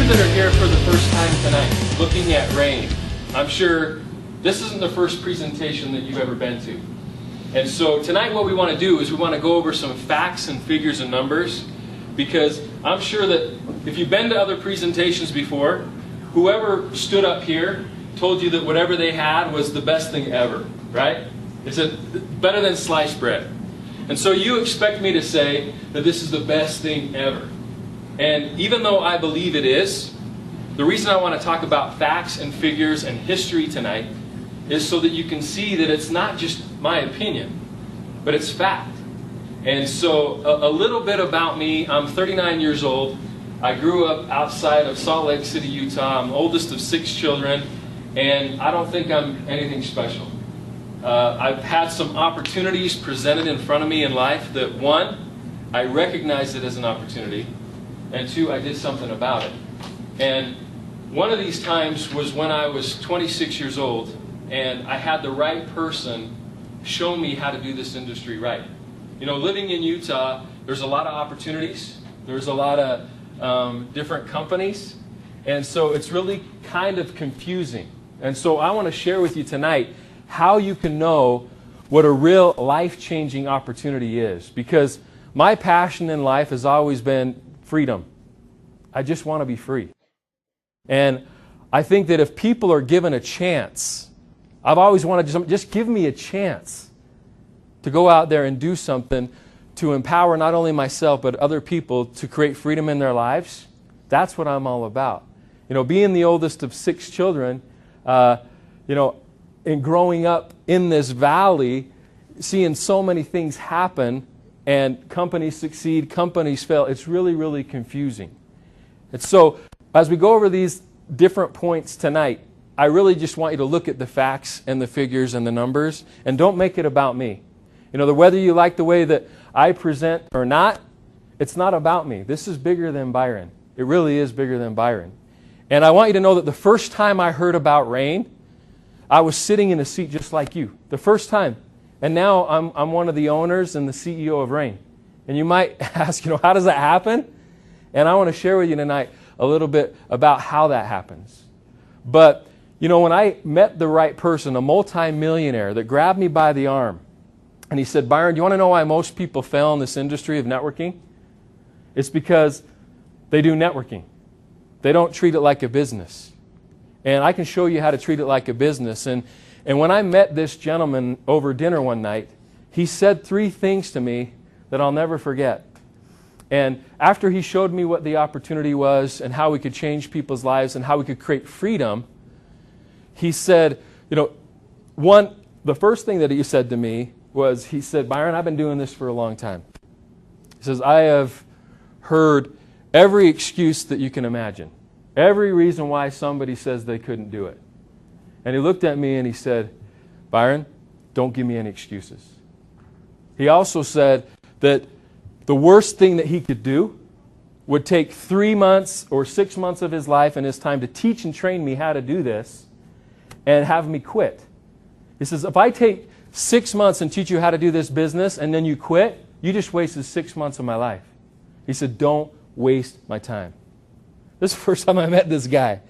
that are here for the first time tonight, looking at Rain, I'm sure this isn't the first presentation that you've ever been to. And so tonight what we want to do is we want to go over some facts and figures and numbers, because I'm sure that if you've been to other presentations before, whoever stood up here told you that whatever they had was the best thing ever, right? It's better than sliced bread. And so you expect me to say that this is the best thing ever. And even though I believe it is, the reason I want to talk about facts and figures and history tonight is so that you can see that it's not just my opinion, but it's fact. And so a little bit about me. I'm 39 years old. I grew up outside of Salt Lake City, Utah. I'm the oldest of 6 children, and I don't think I'm anything special. I've had some opportunities presented in front of me in life that, 1, I recognized it as an opportunity, and 2, I did something about it. And one of these times was when I was 26 years old, and I had the right person show me how to do this industry right. You know, living in Utah, there's a lot of opportunities. There's a lot of different companies. And so it's really kind of confusing. And so I want to share with you tonight how you can know what a real life-changing opportunity is. Because my passion in life has always been freedom. I just want to be free. And I think that if people are given a chance, I've always wanted to just give me a chance to go out there and do something to empower not only myself but other people to create freedom in their lives. That's what I'm all about. You know, being the oldest of 6 children, and growing up in this valley, seeing so many things happen and companies succeed, companies fail, it's really, really confusing. And so as we go over these different points tonight, I really just want you to look at the facts and the figures and the numbers, and don't make it about me. You know, whether you like the way that I present or not, it's not about me. This is bigger than Byron. It really is bigger than Byron. And I want you to know that the first time I heard about Rain, I was sitting in a seat just like you. The first time. And now I'm one of the owners and the CEO of Rain. And you might ask, how does that happen? And I want to share with you tonight a little bit about how that happens. But, when I met the right person, a multi-millionaire that grabbed me by the arm, and he said, Byron, do you want to know why most people fail in this industry of networking? It's because they do networking. They don't treat it like a business. And I can show you how to treat it like a business. And when I met this gentleman over dinner one night, he said 3 things to me that I'll never forget. And after he showed me what the opportunity was and how we could change people's lives and how we could create freedom, he said, the first thing that he said to me was, he said, Byron, I've been doing this for a long time. He says, I have heard every excuse that you can imagine. Every reason why somebody says they couldn't do it. And he looked at me and he said, Byron, don't give me any excuses. He also said that the worst thing that he could do would take 3 months or 6 months of his life and his time to teach and train me how to do this and have me quit. He says, if I take 6 months and teach you how to do this business and then you quit, you just wasted 6 months of my life. He said, don't waste my time. This is the first time I met this guy.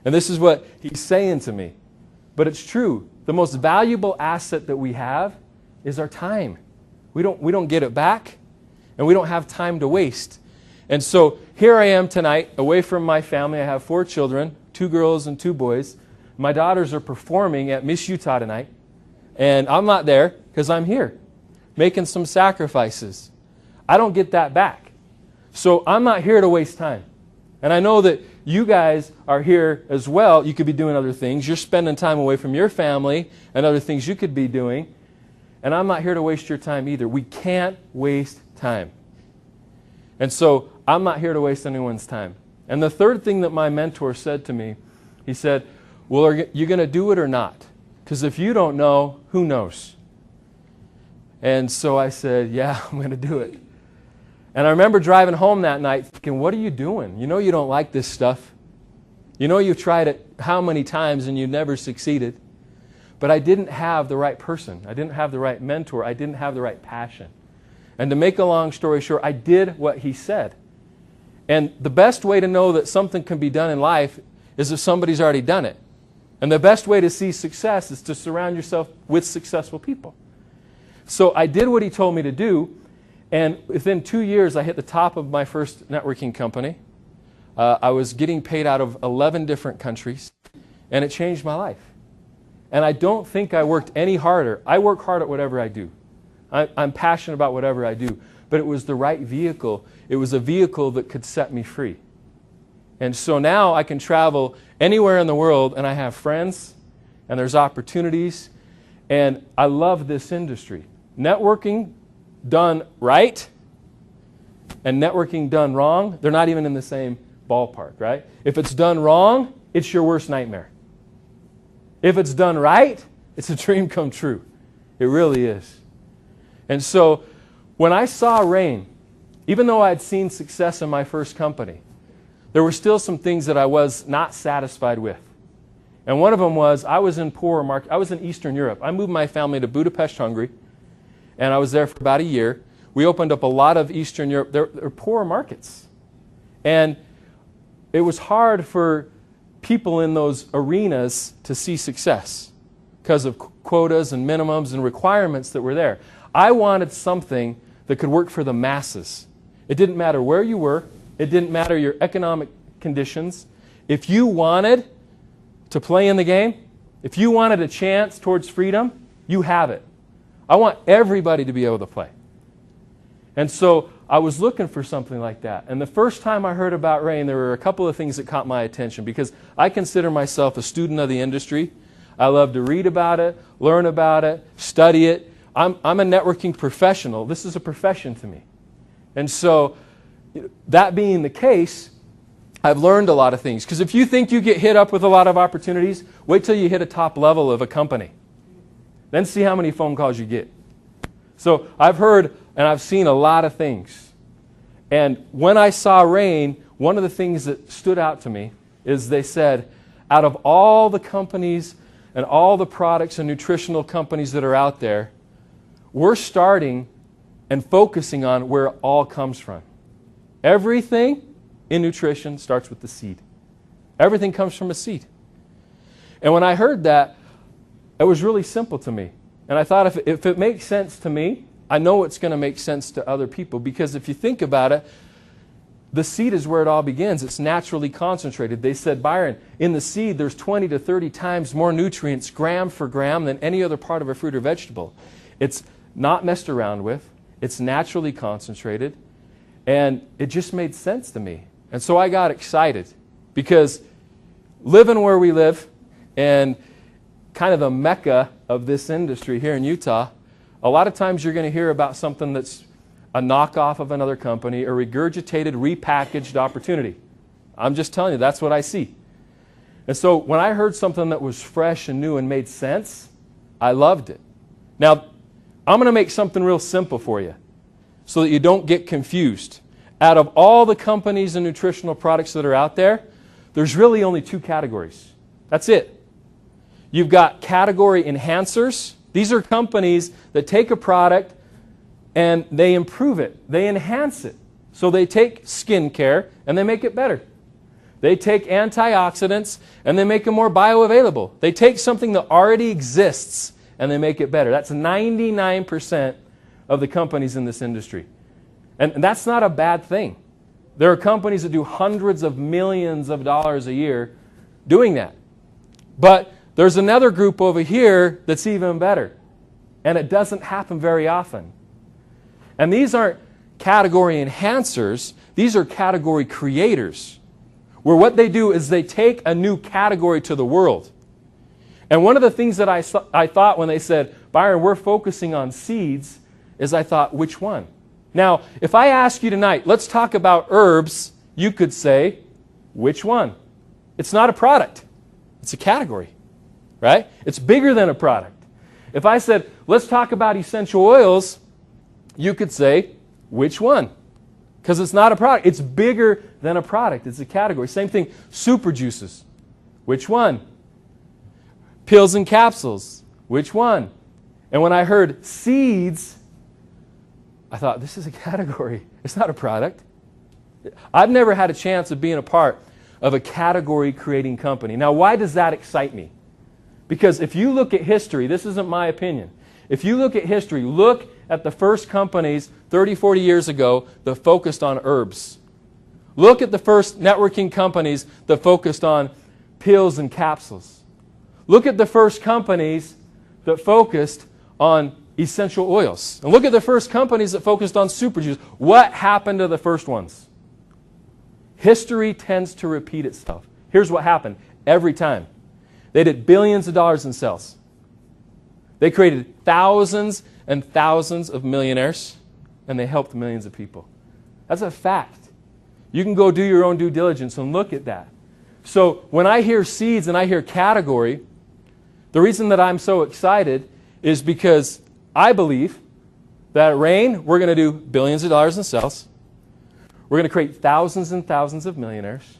And this is what he's saying to me. But it's true. The most valuable asset that we have is our time. We don't get it back, and we don't have time to waste. And so here I am tonight, away from my family. I have 4 children, 2 girls and 2 boys. My daughters are performing at Miss Utah tonight. And I'm not there because I'm here, making some sacrifices. I don't get that back. So I'm not here to waste time. And I know that you guys are here as well. You could be doing other things. You're spending time away from your family and other things you could be doing. And I'm not here to waste your time either. We can't waste time. And so I'm not here to waste anyone's time. And the third thing that my mentor said to me, he said, well, are you going to do it or not? Because if you don't know, who knows? And so I said, yeah, I'm going to do it. And I remember driving home that night thinking, what are you doing? You know you don't like this stuff. You know you've tried it how many times and you never succeeded. But I didn't have the right person. I didn't have the right mentor. I didn't have the right passion. And to make a long story short, I did what he said. And the best way to know that something can be done in life is if somebody's already done it. And the best way to see success is to surround yourself with successful people. So I did what he told me to do, and within 2 years I hit the top of my first networking company. I was getting paid out of 11 different countries, and it changed my life. And I don't think I worked any harder. I work hard at whatever I do. I'm passionate about whatever I do. But it was the right vehicle. It was a vehicle that could set me free. And so now I can travel anywhere in the world, and I have friends, and there's opportunities, and I love this industry. Networking done right and networking done wrong, they're not even in the same ballpark, right? If it's done wrong, it's your worst nightmare. If it's done right, it's a dream come true. It really is. And so when I saw Rain, even though I had seen success in my first company, there were still some things that I was not satisfied with. And one of them was I was in poorer market. I was in Eastern Europe. I moved my family to Budapest, Hungary, and I was there for about a year. We opened up a lot of Eastern Europe. They're poorer markets. And it was hard for people in those arenas to see success because of quotas and minimums and requirements that were there. I wanted something that could work for the masses. It didn't matter where you were. It didn't matter your economic conditions. If you wanted to play in the game, if you wanted a chance towards freedom, you have it. I want everybody to be able to play. And so I was looking for something like that. And the first time I heard about Rain, there were a couple of things that caught my attention because I consider myself a student of the industry. I love to read about it, learn about it, study it. I'm a networking professional. This is a profession to me. And so that being the case, I've learned a lot of things. Because if you think you get hit up with a lot of opportunities, wait till you hit a top level of a company. Then see how many phone calls you get. So I've heard and I've seen a lot of things. And when I saw Rain, one of the things that stood out to me is they said, out of all the companies and all the products and nutritional companies that are out there, we're starting and focusing on where it all comes from. Everything in nutrition starts with the seed. Everything comes from a seed. And when I heard that, it was really simple to me. And I thought if it makes sense to me, I know it's going to make sense to other people. Because if you think about it, the seed is where it all begins. It's naturally concentrated. They said, Byron, in the seed there's 20 to 30 times more nutrients gram for gram than any other part of a fruit or vegetable. It's not messed around with. It's naturally concentrated. And it just made sense to me. And so I got excited because living where we live and kind of the mecca of this industry here in Utah, a lot of times you're going to hear about something that's a knockoff of another company, a regurgitated, repackaged opportunity. I'm just telling you, that's what I see. And so when I heard something that was fresh and new and made sense, I loved it. Now, I'm going to make something real simple for you so that you don't get confused. Out of all the companies and nutritional products that are out there, there's really only two categories. That's it. You've got category enhancers. These are companies that take a product and they improve it. They enhance it. So they take skincare and they make it better. They take antioxidants and they make them more bioavailable. They take something that already exists and they make it better. That's 99% of the companies in this industry. And that's not a bad thing. There are companies that do hundreds of millions of dollars a year doing that. But there's another group over here that's even better. And it doesn't happen very often. And these aren't category enhancers. These are category creators. Where what they do is they take a new category to the world. And one of the things that I thought when they said, Byron, we're focusing on seeds, is I thought, which one? Now, if I ask you tonight, let's talk about herbs, you could say, which one? It's not a product. It's a category, right? It's bigger than a product. If I said, let's talk about essential oils, you could say, which one? Because it's not a product. It's bigger than a product. It's a category. Same thing, super juices. Which one? Pills and capsules. Which one? And when I heard seeds, I thought, this is a category. It's not a product. I've never had a chance of being a part of a category-creating company. Now, why does that excite me? Because if you look at history, this isn't my opinion. If you look at history, look at the first companies 30, 40 years ago that focused on herbs. Look at the first networking companies that focused on pills and capsules. Look at the first companies that focused on essential oils. And look at the first companies that focused on super juice. What happened to the first ones? History tends to repeat itself. Here's what happened every time. They did billions of dollars in sales. They created thousands and thousands of millionaires, and they helped millions of people. That's a fact. You can go do your own due diligence and look at that. So when I hear seeds and I hear category, the reason that I'm so excited is because I believe that at Rain, we're going to do billions of dollars in sales. We're going to create thousands and thousands of millionaires.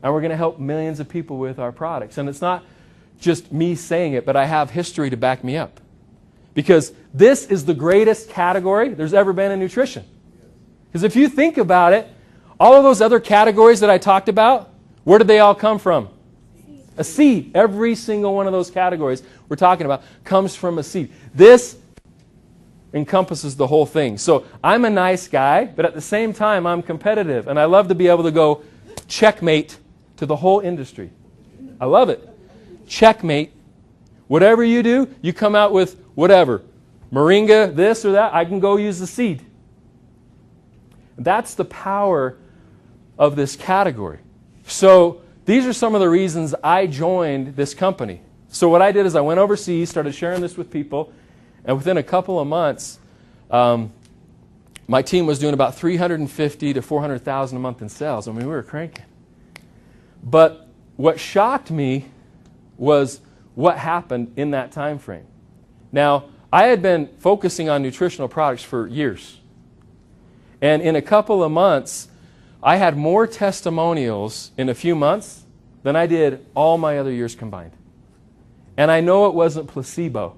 And we're going to help millions of people with our products. And it's not just me saying it, but I have history to back me up. Because this is the greatest category there's ever been in nutrition. Because if you think about it, all of those other categories that I talked about, where did they all come from? A seed. Every single one of those categories we're talking about comes from a seed. This encompasses the whole thing. So I'm a nice guy, but at the same time, I'm competitive. And I love to be able to go checkmate to the whole industry. I love it. Checkmate. Whatever you do, you come out with whatever. Moringa, this or that, I can go use the seed. That's the power of this category. So these are some of the reasons I joined this company. So what I did is I went overseas, started sharing this with people, and within a couple of months, my team was doing about $350,000 to $400,000 a month in sales. I mean, we were cranking. But what shocked me was what happened in that time frame. Now, I had been focusing on nutritional products for years. And in a couple of months, I had more testimonials in a few months than I did all my other years combined. And I know it wasn't placebo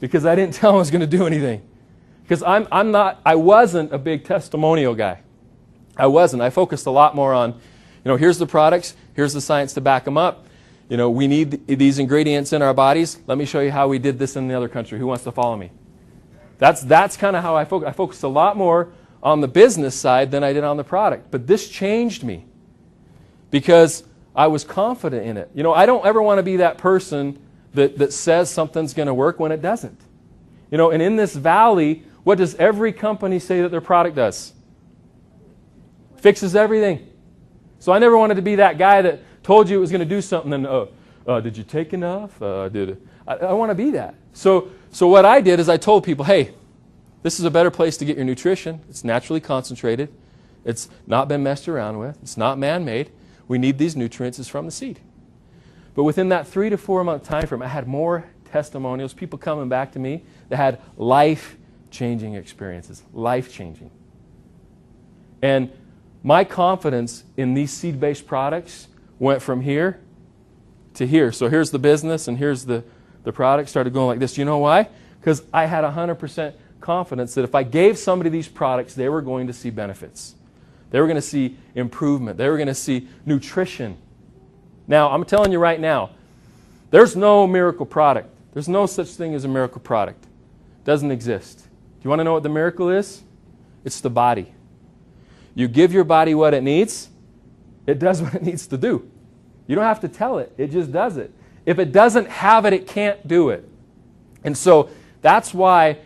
because I didn't tell them I was going to do anything. Because I wasn't a big testimonial guy. I wasn't. I focused a lot more on, here's the products, here's the science to back them up. We need these ingredients in our bodies. Let me show you how we did this in the other country. Who wants to follow me? That's kind of how I focused. I focused a lot more on the business side than I did on the product. But this changed me because I was confident in it. I don't ever want to be that person that says something's going to work when it doesn't. And in this valley, what does every company say that their product does? Fixes everything. So I never wanted to be that guy that told you it was going to do something and, did you take enough? I want to be that. So what I did is I told people, hey, this is a better place to get your nutrition. It's naturally concentrated. It's not been messed around with. It's not man-made. We need these nutrients. It's from the seed. But within that 3 to 4 month time frame, I had more testimonials, people coming back to me that had life-changing experiences, life-changing. And my confidence in these seed-based products went from here to here. So here's the business and here's the product. Started going like this. You know why? Because I had 100% confidence that if I gave somebody these products, they were going to see benefits. They were going to see improvement. They were going to see nutrition. Now, I'm telling you right now, there's no miracle product. There's no such thing as a miracle product. It doesn't exist. Do you want to know what the miracle is? It's the body. You give your body what it needs, it does what it needs to do. You don't have to tell it. It just does it. If it doesn't have it, it can't do it. And so that's why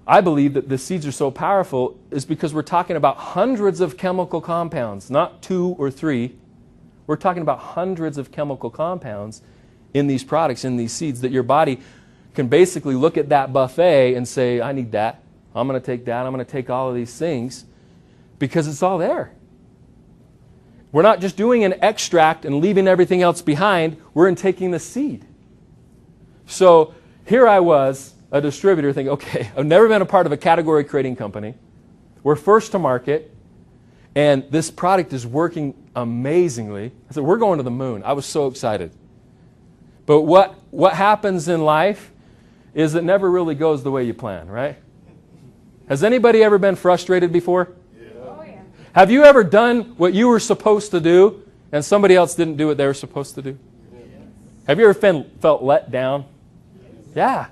I believe that the seeds are so powerful, is because we're talking about hundreds of chemical compounds, not 2 or 3. We're talking about hundreds of chemical compounds in these products, in these seeds, that your body can basically look at that buffet and say, I need that. I'm going to take that. I'm going to take all of these things because it's all there. We're not just doing an extract and leaving everything else behind. We're taking the seed. So here I was, a distributor, thinking, okay, I've never been a part of a category creating company. We're first to market, and this product is working amazingly. I said, we're going to the moon. I was so excited. But what happens in life is it never really goes the way you plan, right? Has anybody ever been frustrated before? Yeah. Oh, yeah. Have you ever done what you were supposed to do and somebody else didn't do what they were supposed to do? Have you ever felt let down? Yeah.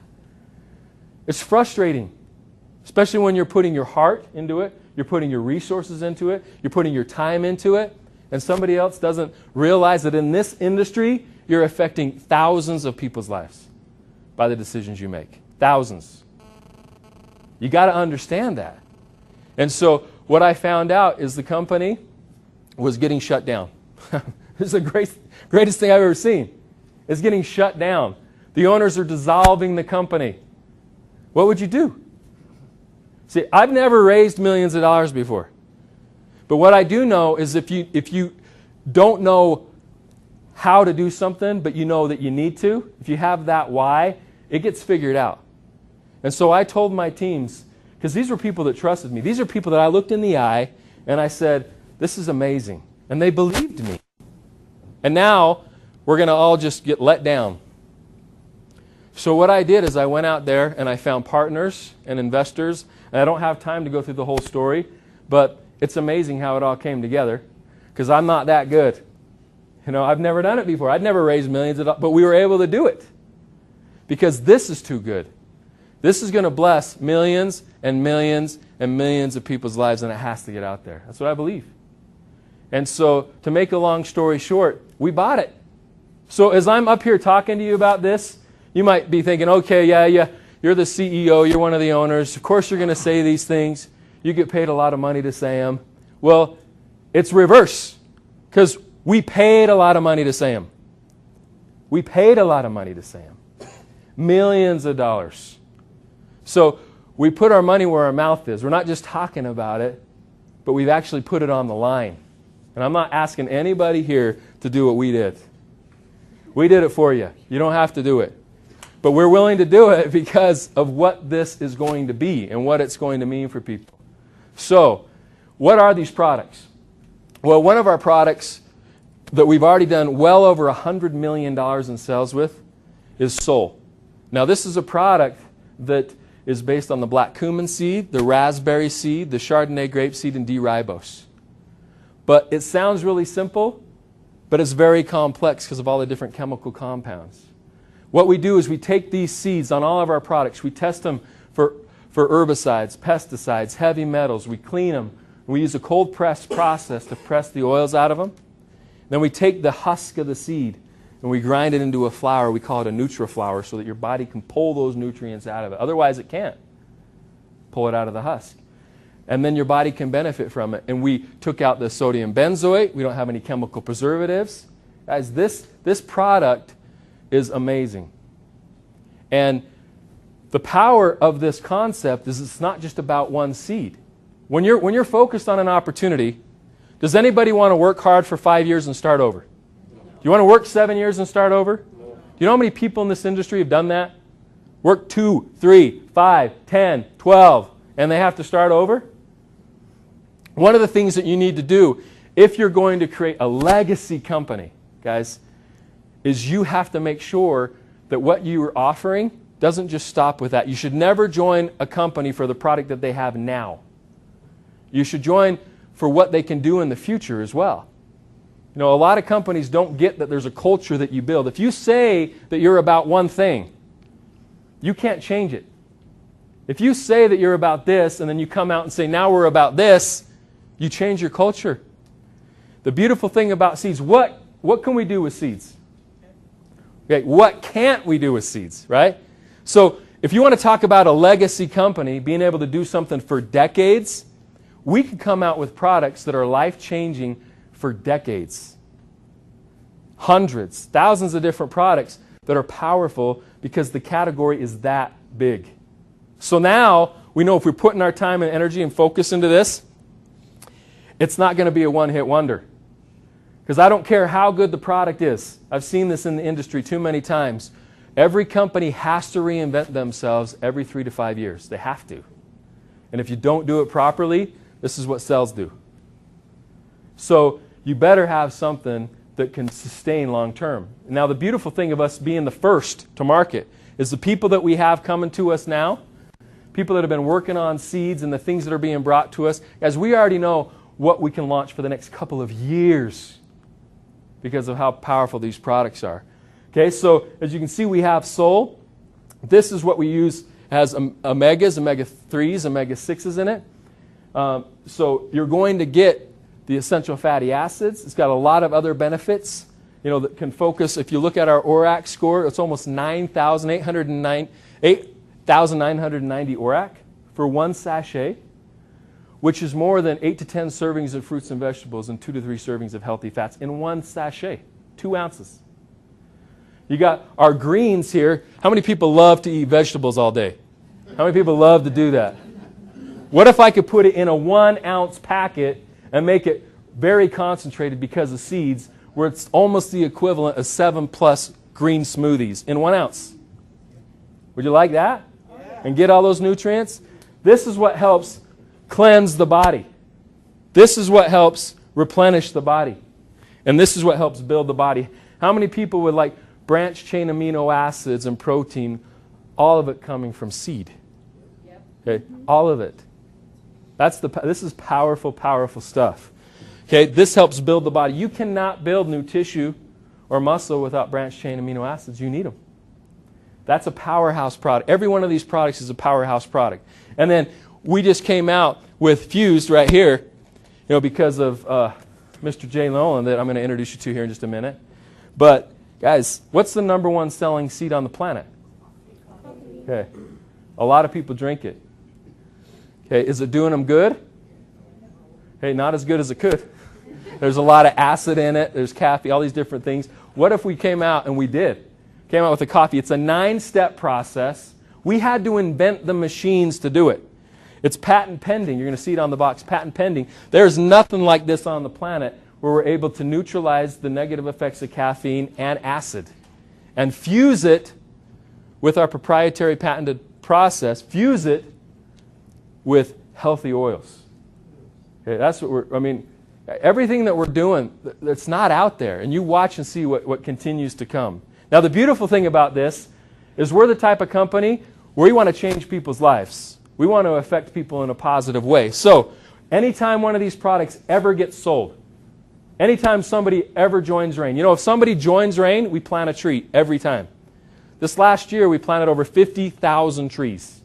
It's frustrating, especially when you're putting your heart into it, you're putting your resources into it, you're putting your time into it, and somebody else doesn't realize that in this industry, you're affecting thousands of people's lives by the decisions you make. Thousands. You got to understand that. And so what I found out is the company was getting shut down. This is the greatest thing I've ever seen. It's getting shut down. The owners are dissolving the company. What would you do? See, I've never raised millions of dollars before. But what I do know is if you don't know how to do something, but you know that you need to, if you have that why, it gets figured out. And so I told my teams, because these were people that trusted me. These are people that I looked in the eye and I said, this is amazing. And they believed me. And now we're going to all just get let down. So what I did is I went out there and I found partners and investors. And I don't have time to go through the whole story, but it's amazing how it all came together because I'm not that good. You know, I've never done it before. I'd never raised millions of dollars, but we were able to do it because this is too good. This is going to bless millions and millions and millions of people's lives, and it has to get out there. That's what I believe. And so to make a long story short, we bought it. So as I'm up here talking to you about this, you might be thinking, okay, yeah, you're the CEO, you're one of the owners. Of course you're going to say these things. You get paid a lot of money to say them. Well, it's reverse because we paid a lot of money to say them. We paid a lot of money to say them. Millions of dollars. So we put our money where our mouth is. We're not just talking about it, but we've actually put it on the line. And I'm not asking anybody here to do what we did. We did it for you. You don't have to do it. But we're willing to do it because of what this is going to be and what it's going to mean for people. So, what are these products? Well, one of our products that we've already done well over $100 million in sales with is Soul. Now, this is a product that is based on the black cumin seed, the raspberry seed, the Chardonnay grape seed, and D-ribose. But it sounds really simple, but it's very complex because of all the different chemical compounds. What we do is we take these seeds on all of our products, we test them for herbicides, pesticides, heavy metals, we clean them, we use a cold press process to press the oils out of them. Then we take the husk of the seed and we grind it into a flour. We call it a NutriFlour so that your body can pull those nutrients out of it. Otherwise it can't pull it out of the husk. And then your body can benefit from it. And we took out the sodium benzoate. We don't have any chemical preservatives. Guys, this product is amazing. And the power of this concept is it's not just about one seed. When you're focused on an opportunity, does anybody want to work hard for 5 years and start over? Do you want to work 7 years and start over? Do you know how many people in this industry have done that? Work 2, 3, 5, 10, 12, and they have to start over? One of the things that you need to do if you're going to create a legacy company, guys, is you have to make sure that what you are offering doesn't just stop with that. You should never join a company for the product that they have now. You should join for what they can do in the future as well. You know, a lot of companies don't get that there's a culture that you build. If you say that you're about one thing, you can't change it. If you say that you're about this and then you come out and say, now we're about this, you change your culture. The beautiful thing about seeds, what can we do with seeds? Okay, what can't we do with seeds, right? So if you want to talk about a legacy company being able to do something for decades, we can come out with products that are life-changing for decades. Hundreds, thousands of different products that are powerful because the category is that big. So now we know if we're putting our time and energy and focus into this, it's not going to be a one-hit wonder. Because I don't care how good the product is. I've seen this in the industry too many times. Every company has to reinvent themselves every 3 to 5 years. They have to. And if you don't do it properly, this is what cells do. So you better have something that can sustain long term. Now the beautiful thing of us being the first to market is the people that we have coming to us now, people that have been working on seeds and the things that are being brought to us, as we already know what we can launch for the next couple of years because of how powerful these products are. Okay, so as you can see, we have Sol. This is what we use. Has omegas, omega-3s, omega-6s in it. So you're going to get the essential fatty acids. It's got a lot of other benefits, that can focus. If you look at our ORAC score, it's almost 8,990 ORAC for one sachet, which is more than 8 to 10 servings of fruits and vegetables and 2 to 3 servings of healthy fats in one sachet, 2 ounces. You got our greens here. How many people love to eat vegetables all day? How many people love to do that? What if I could put it in a 1-ounce packet and make it very concentrated because of seeds, where it's almost the equivalent of 7+ green smoothies in 1 ounce? Would you like that? Yeah. And get all those nutrients? This is what helps cleanse the body. This is what helps replenish the body. And this is what helps build the body. How many people would like branched chain amino acids and protein, all of it coming from seed? Yep. Okay, all of it. This is powerful, powerful stuff. Okay, this helps build the body. You cannot build new tissue or muscle without branched chain amino acids. You need them. That's a powerhouse product. Every one of these products is a powerhouse product. And then we just came out with Fused right here, because of Mr. Jay Nolan that I'm going to introduce you to here in just a minute. But guys, what's the #1 selling seed on the planet? Okay, a lot of people drink it. Okay, is it doing them good? Hey, not as good as it could. There's a lot of acid in it. There's caffeine, all these different things. What if we came out, and we came out with a coffee? It's a 9-step process. We had to invent the machines to do it. It's patent pending. You're going to see it on the box, patent pending. There's nothing like this on the planet where we're able to neutralize the negative effects of caffeine and acid and fuse it with our proprietary patented process, fuse it with healthy oils. Okay, that's what everything that we're doing that's not out there, and you watch and see what continues to come. Now, the beautiful thing about this is we're the type of company where we want to change people's lives. We want to affect people in a positive way. So, anytime one of these products ever gets sold, anytime somebody ever joins RAIN, if somebody joins RAIN, we plant a tree every time. This last year, we planted over 50,000 trees.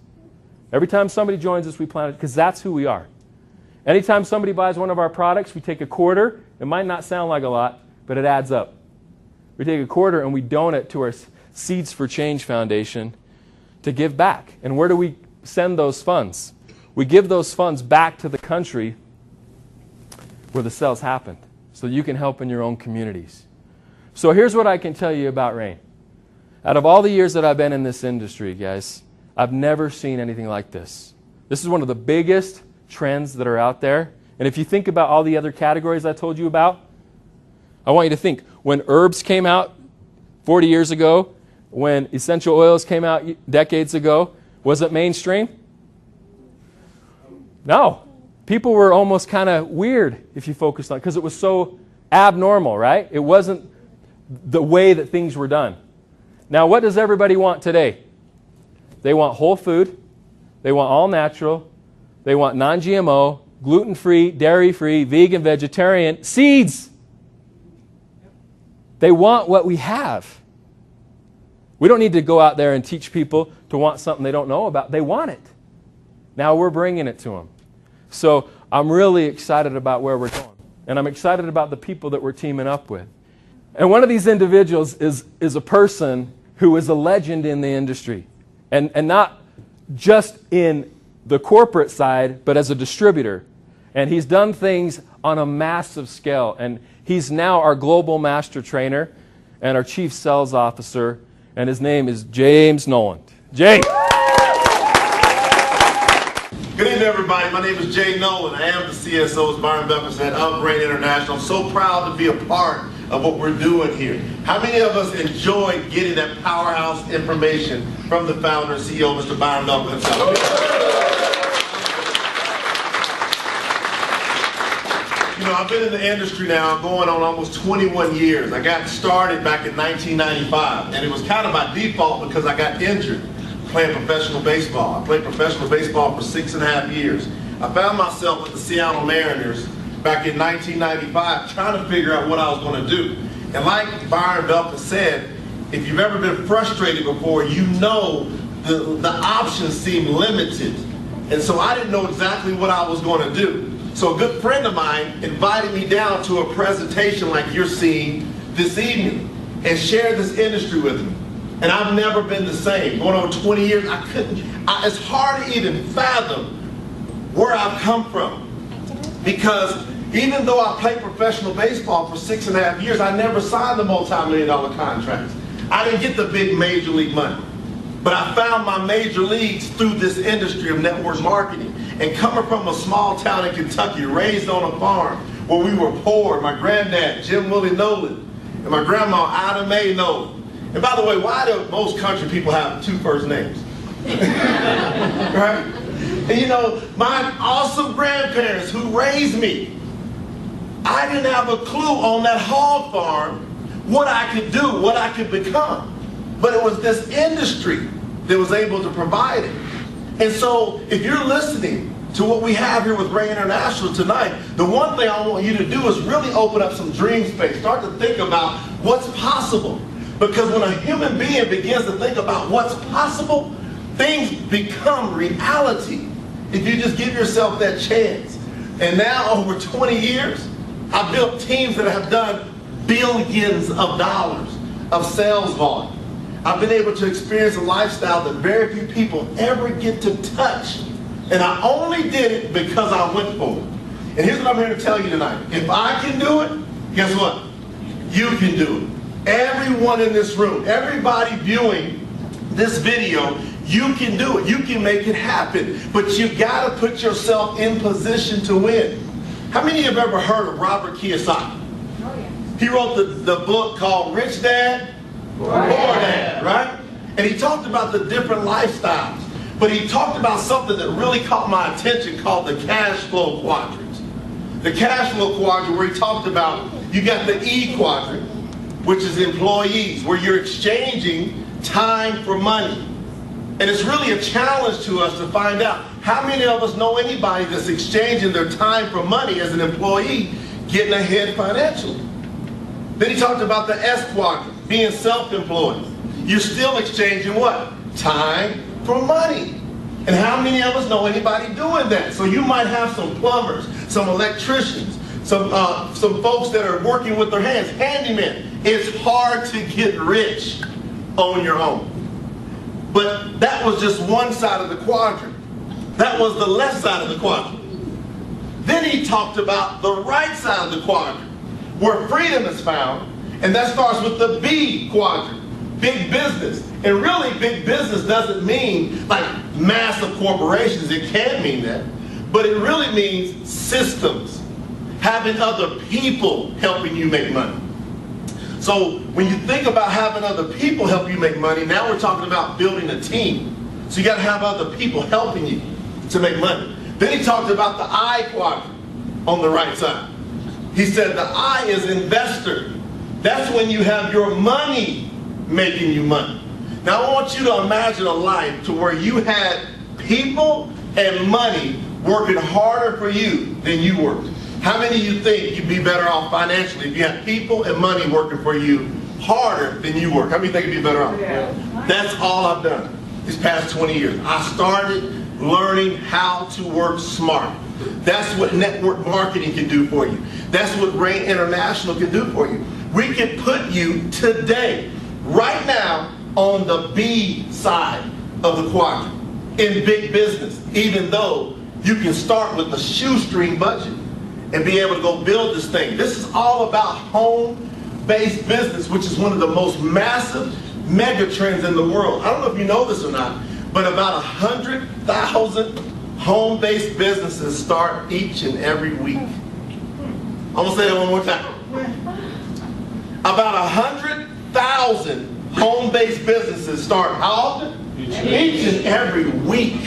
Every time somebody joins us, we plant it because that's who we are. Anytime somebody buys one of our products, we take a quarter. It might not sound like a lot, but it adds up. We take a quarter and we donate to our Seeds for Change Foundation to give back. And where do we send those funds? We give those funds back to the country where the sales happened, so you can help in your own communities. So here's what I can tell you about RAIN. Out of all the years that I've been in this industry, guys, I've never seen anything like this. This is one of the biggest trends that are out there. And if you think about all the other categories I told you about, I want you to think, when herbs came out 40 years ago, when essential oils came out decades ago, was it mainstream? No. People were almost kind of weird if you focused on it because it was so abnormal, right? It wasn't the way that things were done. Now, what does everybody want today? They want whole food. They want all natural. They want non-GMO, gluten-free, dairy-free, vegan, vegetarian, seeds. They want what we have. We don't need to go out there and teach people to want something they don't know about. They want it. Now we're bringing it to them. So I'm really excited about where we're going. And I'm excited about the people that we're teaming up with. And one of these individuals is a person who is a legend in the industry. And not just in the corporate side, but as a distributor. And he's done things on a massive scale. And he's now our global master trainer and our chief sales officer. And his name is James Nolan. Jay. Good evening, everybody. My name is Jay Nolan. I am the CSO, as Byron Beckman said, of RAIN International. I'm so proud to be a part of what we're doing here. How many of us enjoy getting that powerhouse information from the founder and CEO, Mr. Byron Beckman himself? You know, I've been in the industry now going on almost 21 years. I got started back in 1995, and it was kind of by default because I got injured playing professional baseball. I played professional baseball for 6.5 years. I found myself with the Seattle Mariners back in 1995 trying to figure out what I was going to do. And like Byron Belka said, if you've ever been frustrated before, you know the options seem limited. And so I didn't know exactly what I was going to do. So a good friend of mine invited me down to a presentation like you're seeing this evening and shared this industry with me. And I've never been the same. Going on 20 years, it's hard to even fathom where I've come from. Because even though I played professional baseball for 6.5 years, I never signed the multi-million-dollar contracts. I didn't get the big major league money. But I found my major leagues through this industry of network marketing. And coming from a small town in Kentucky, raised on a farm where we were poor, my granddad, Jim Willie Nolan, and my grandma, Ida Mae Nolan. And by the way, why do most country people have 2 first names? Right? And you know, my awesome grandparents who raised me, I didn't have a clue on that hog farm what I could do, what I could become. But it was this industry that was able to provide it. And so if you're listening to what we have here with Ray International tonight, the one thing I want you to do is really open up some dream space. Start to think about what's possible. Because when a human being begins to think about what's possible, things become reality if you just give yourself that chance. And now over 20 years, I've built teams that have done billions of dollars of sales volume. I've been able to experience a lifestyle that very few people ever get to touch. And I only did it because I went for it. And here's what I'm here to tell you tonight. If I can do it, guess what? You can do it. Everyone in this room, everybody viewing this video, you can do it. You can make it happen. But you got to put yourself in position to win. How many of you have ever heard of Robert Kiyosaki? Oh, yeah. He wrote the book called Rich Dad, Poor Dad, right? And he talked about the different lifestyles. But he talked about something that really caught my attention called the cash flow quadrant. The cash flow quadrant, where he talked about, you got the E quadrant, which is employees, where you're exchanging time for money. And it's really a challenge to us to find out how many of us know anybody that's exchanging their time for money as an employee, getting ahead financially. Then he talked about the S quadrant, being self-employed. You're still exchanging what? Time for money. And how many of us know anybody doing that? So you might have some plumbers, some electricians, some folks that are working with their hands, handymen. It's hard to get rich on your own. But that was just one side of the quadrant. That was the left side of the quadrant. Then he talked about the right side of the quadrant, where freedom is found, and that starts with the B quadrant, big business. And really, big business doesn't mean like massive corporations. It can mean that. But it really means systems, having other people helping you make money. So when you think about having other people help you make money, now we're talking about building a team. So you got to have other people helping you to make money. Then he talked about the I quadrant on the right side. He said the I is investor. That's when you have your money making you money. Now I want you to imagine a life to where you had people and money working harder for you than you worked. How many of you think you'd be better off financially if you had people and money working for you harder than you work? How many think you'd be better off? Yeah. That's all I've done these past 20 years. I started learning how to work smart. That's what network marketing can do for you. That's what Ray International can do for you. We can put you today, right now, on the B side of the quadrant in big business, even though you can start with a shoestring budget and be able to go build this thing. This is all about home-based business, which is one of the most massive mega trends in the world. I don't know if you know this or not, but about 100,000 home-based businesses start each and every week. I'm gonna say that one more time. About 100,000 home-based businesses start how often? Each and every week.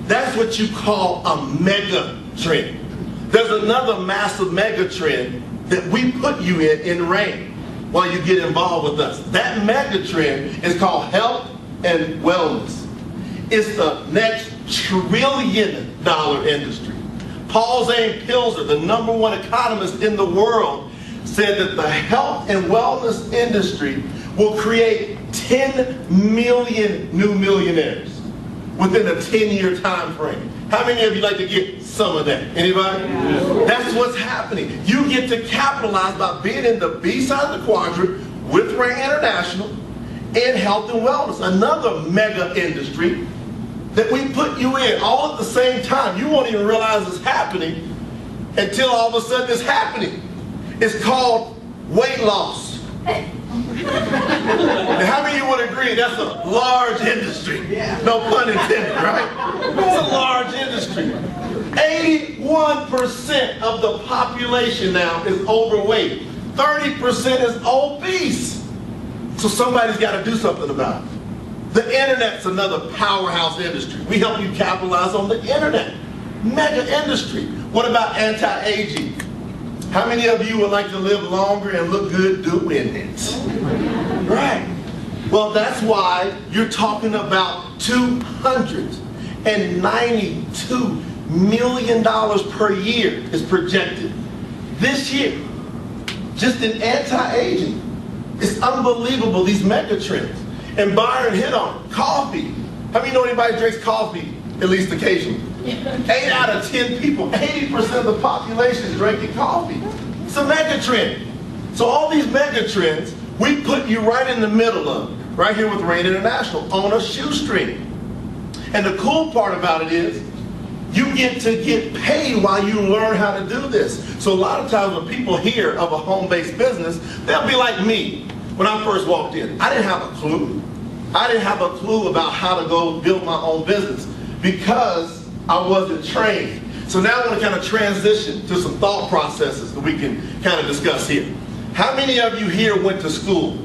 That's what you call a mega trend. There's another massive mega trend that we put you in Ray while you get involved with us. That mega trend is called health and wellness. It's the next $1 trillion industry. Paul Zane Pilzer, the #1 economist in the world, said that the health and wellness industry will create 10 million new millionaires within a 10-year time frame. How many of you like to get some of that? Anybody? Yeah. That's what's happening. You get to capitalize by being in the B side of the quadrant with Rain International in health and wellness, another mega industry that we put you in all at the same time. You won't even realize it's happening until all of a sudden it's happening. It's called weight loss. And how many of you would agree that's a large industry? No pun intended, right? It's a large industry. 81% of the population now is overweight. 30% is obese. So somebody's got to do something about it. The internet's another powerhouse industry. We help you capitalize on the internet. Mega industry. What about anti-aging? How many of you would like to live longer and look good doing it? Right. Well, that's why you're talking about $292 million per year is projected this year, just in anti-aging. It's unbelievable, these mega trends. And Byron hit on it. Coffee. How many know anybody drinks coffee at least occasionally? 8 out of 10 people, 80% of the population is drinking coffee. It's a mega trend. So all these mega trends, we put you right in the middle of, right here with Rain International, on a shoestring. And the cool part about it is, you get to get paid while you learn how to do this. So a lot of times when people hear of a home-based business, they'll be like me. When I first walked in, I didn't have a clue. I didn't have a clue about how to go build my own business because I wasn't trained. So now I want to kind of transition to some thought processes that we can kind of discuss here. How many of you here went to school?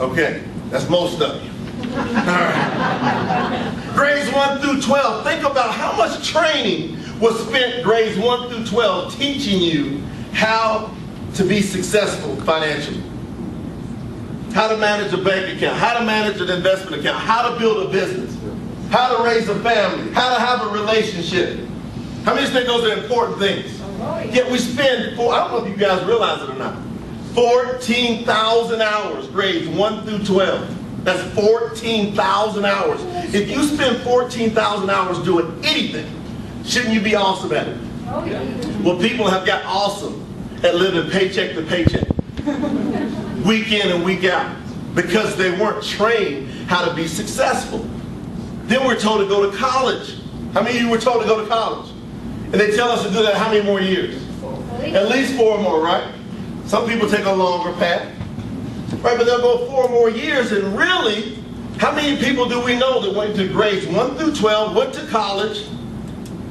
Okay, that's most of you. All right. Grades 1 through 12. Think about how much training was spent grades 1 through 12 teaching you how to be successful financially. How to manage a bank account, how to manage an investment account, how to build a business, how to raise a family, how to have a relationship. How many think those are important things? Yet we spend, I don't know if you guys realize it or not, 14,000 hours, grades 1 through 12. That's 14,000 hours. If you spend 14,000 hours doing anything, shouldn't you be awesome at it? Well, people have got awesome at living paycheck to paycheck, week in and week out, because they weren't trained how to be successful. Then we're told to go to college. How many of you were told to go to college? And they tell us to do that how many more years? At least 4 more, right? Some people take a longer path, right? But they'll go 4 more years, and really, how many people do we know that went to grades 1 through 12, went to college,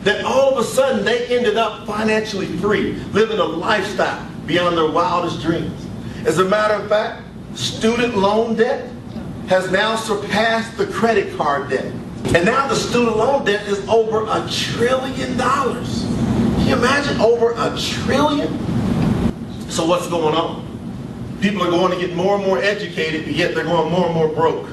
that all of a sudden they ended up financially free, living a lifestyle beyond their wildest dreams? As a matter of fact, student loan debt has now surpassed the credit card debt. And now the student loan debt is over $1 trillion. Can you imagine over $1 trillion? So what's going on? People are going to get more and more educated, but yet they're going more and more broke.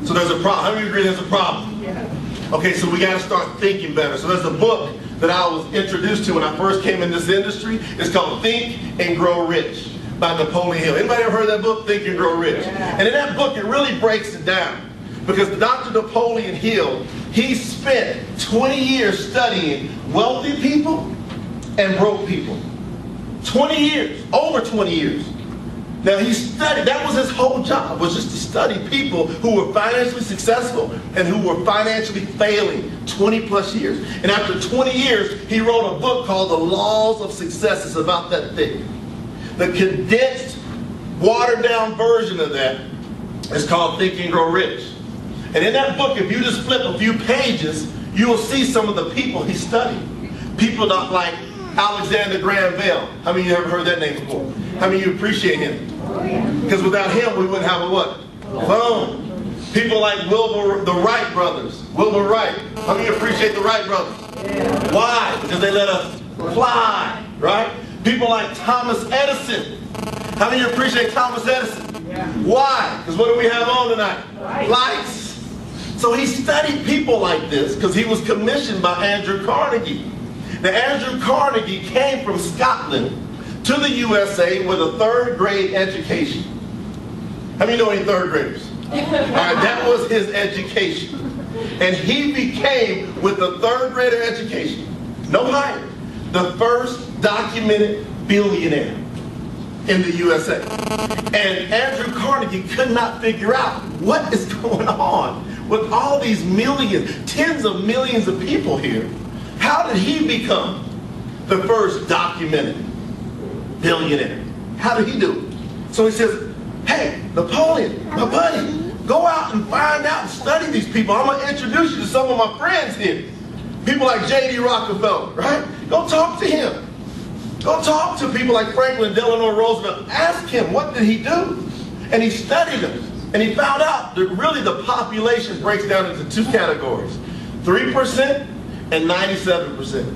So there's a problem. How many agree there's a problem? Yeah. Okay, so we got to start thinking better. So there's a book that I was introduced to when I first came in this industry. It's called Think and Grow Rich by Napoleon Hill. Anybody ever heard of that book, Think and Grow Rich? Yeah. And in that book, it really breaks it down. Because Dr. Napoleon Hill, he spent 20 years studying wealthy people and broke people. 20 years, over 20 years. Now he studied, that was his whole job, was just to study people who were financially successful and who were financially failing 20 plus years. And after 20 years, he wrote a book called The Laws of Success. It's about that thing. The condensed, watered down version of that is called Think and Grow Rich. And in that book, if you just flip a few pages, you will see some of the people he studied. People not like Alexander Graham Bell. How many of you ever heard that name before? How many of you appreciate him? Because without him, we wouldn't have a what? Phone. People like the Wright brothers. Wilbur Wright. How many of you appreciate the Wright brothers? Why? Because they let us fly, right? People like Thomas Edison. How many of you appreciate Thomas Edison? Why? Because what do we have on tonight? Lights. So he studied people like this because he was commissioned by Andrew Carnegie. Now, Andrew Carnegie came from Scotland to the USA with a third-grade education. How many know any third graders? All right, that was his education. And he became, with a third-grader education, no higher, the first documented billionaire in the USA. And Andrew Carnegie could not figure out what is going on with all these millions, tens of millions of people here. How did he become the first documented billionaire? How did he do it? So he says, hey, Napoleon, my buddy, go out and find out and study these people. I'm going to introduce you to some of my friends here. People like J.D. Rockefeller, right? Go talk to him. Go talk to people like Franklin Delano Roosevelt. Ask him, what did he do? And he studied them. And he found out that really the population breaks down into two categories. 3% and 97%.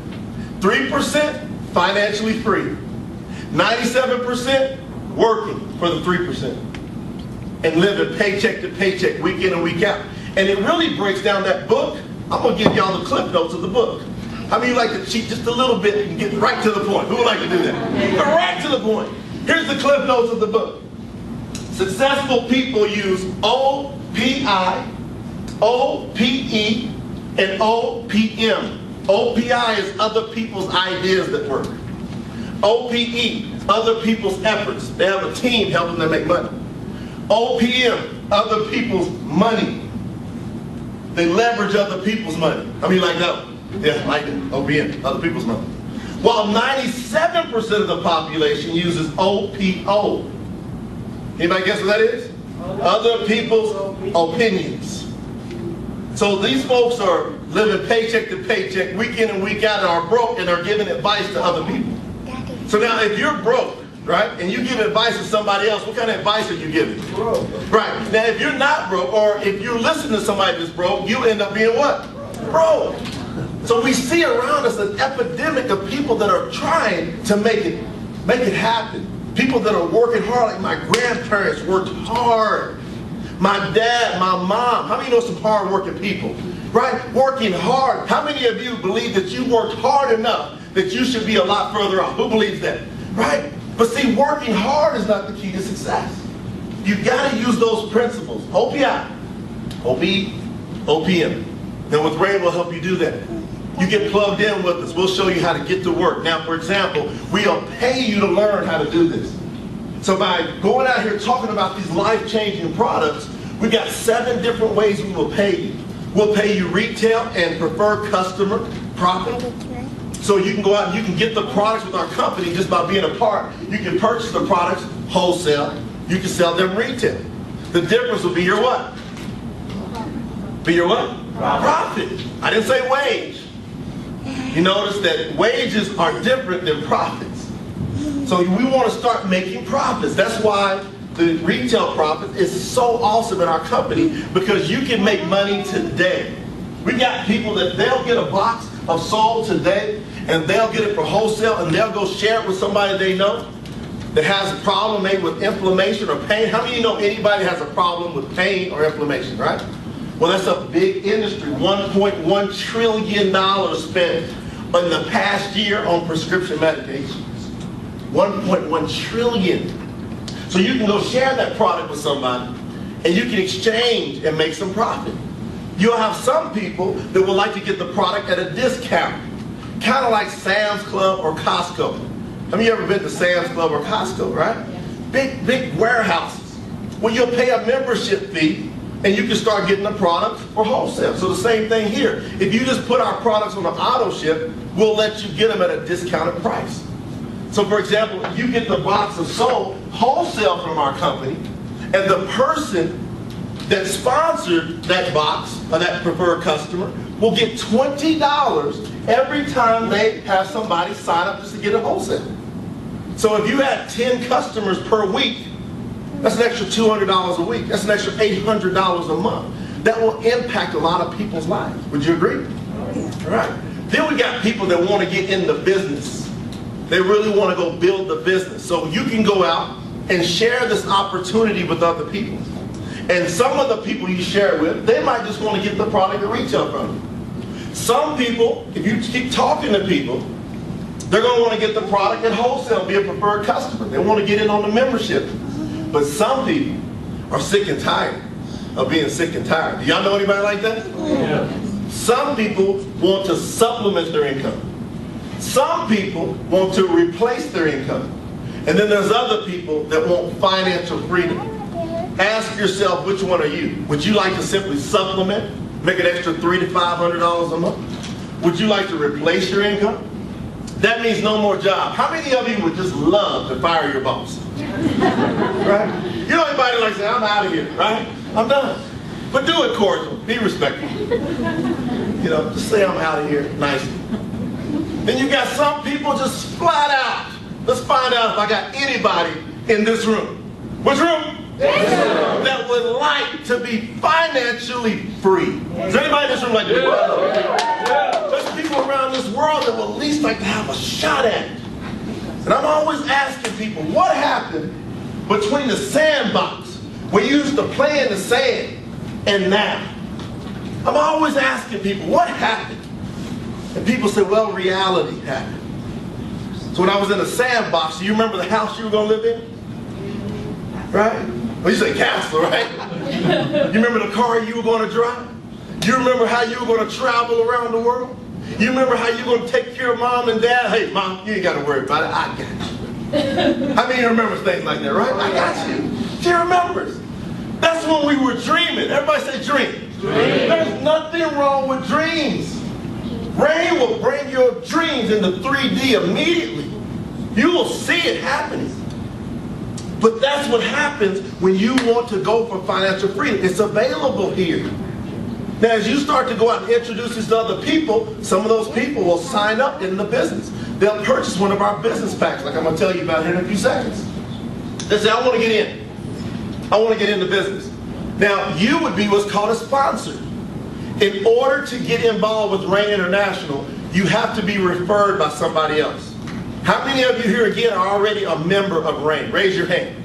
3% financially free. 97% working for the 3%. And living paycheck to paycheck, week in and week out. And it really breaks down that book. I'm going to give y'all the clip notes of the book. How many of you like to cheat just a little bit and get right to the point? Who would like to do that? Go right to the point. Here's the clip notes of the book. Successful people use OPI, OPE, and OPM. OPI is other people's ideas that work. OPE, other people's efforts. They have a team helping them make money. OPM, other people's money. They leverage other people's money. I mean, like that. Yeah, like it. OPM, other people's money. While 97% of the population uses OPO. Anybody guess what that is? Other people's opinions. So these folks are living paycheck to paycheck, week in and week out, and are broke and are giving advice to other people. So now if you're broke, right, and you give advice to somebody else, what kind of advice are you giving? Right. Now if you're not broke, or if you're listening to somebody that's broke, you end up being what? Broke. So we see around us an epidemic of people that are trying to make it happen. People that are working hard, like my grandparents worked hard. My dad, my mom. How many know some hard-working people? Right? Working hard. How many of you believe that you worked hard enough that you should be a lot further off? Who believes that? Right? But see, working hard is not the key to success. You've got to use those principles. OPI, OPE, OPM. And with Ray, we'll help you do that. You get plugged in with us. We'll show you how to get to work. Now, for example, we'll pay you to learn how to do this. So by going out here talking about these life-changing products, we got 7 different ways we will pay you. We'll pay you retail and preferred customer profit. So you can go out and you can get the products with our company just by being a part. You can purchase the products wholesale. You can sell them retail. The difference will be your what? Be your what? Profit. I didn't say wage. You notice that wages are different than profits. So we want to start making profits. That's why the retail profit is so awesome in our company, because you can make money today. We got people that they'll get a box of salt today, and they'll get it for wholesale, and they'll go share it with somebody they know that has a problem maybe with inflammation or pain. How many of you know anybody has a problem with pain or inflammation, right? Well, that's a big industry. $1.1 trillion spent in the past year on prescription medications. 1.1 trillion. So you can go share that product with somebody, and you can exchange and make some profit. You'll have some people that would like to get the product at a discount, kind of like Sam's Club or Costco. Have you ever been to Sam's Club or Costco, right? Big warehouses. Well, you'll pay a membership fee, and you can start getting the product for wholesale. So the same thing here. If you just put our products on the auto ship, we'll let you get them at a discounted price. So for example, you get the box of soap wholesale from our company, and the person that sponsored that box, or that preferred customer, will get $20 every time they have somebody sign up just to get it wholesale. So if you had 10 customers per week, that's an extra $200 a week. That's an extra $800 a month. That will impact a lot of people's lives. Would you agree? All right. Then we got people that want to get in the business. They really want to go build the business. So you can go out and share this opportunity with other people. And some of the people you share it with, they might just want to get the product at retail from you. Some people, if you keep talking to people, they're going to want to get the product at wholesale, be a preferred customer. They want to get in on the membership. But some people are sick and tired of being sick and tired. Do y'all know anybody like that? Yeah. Some people want to supplement their income. Some people want to replace their income. And then there's other people that want financial freedom. Ask yourself, which one are you? Would you like to simply supplement, make an extra $300 to $500 a month? Would you like to replace your income? That means no more job. How many of you would just love to fire your boss? Right? You know anybody like saying, I'm out of here, right? I'm done. But do it cordial. Be respectful. You know, just say I'm out of here nicely. Then you got some people just flat out. Let's find out if I got anybody in this room. Which room? That would like to be financially free. Is there anybody in this room like that? There's people around this world that will at least like to have a shot at it. And I'm always asking people, what happened between the sandbox we used to play in the sand and now? I'm always asking people, what happened? And people say, well, reality happened. So when I was in the sandbox, do you remember the house you were going to live in? Right? Well, you say castle, right? You remember the car you were going to drive? You remember how you were going to travel around the world? You remember how you were going to take care of mom and dad? Hey, mom, you ain't got to worry about it. I got you. How many of you remember things like that, right? I got you. She remembers. That's when we were dreaming. Everybody say dream. There's nothing wrong with dreams. Rain will bring your dreams into 3D immediately. You will see it happening. But that's what happens when you want to go for financial freedom. It's available here. Now, as you start to go out and introduce this to other people, some of those people will sign up in the business. They'll purchase one of our business packs, like I'm going to tell you about here in a few seconds. They say, I want to get in. I want to get into business. Now, you would be what's called a sponsor. In order to get involved with Rain International, you have to be referred by somebody else. How many of you here again are already a member of Rain? Raise your hand.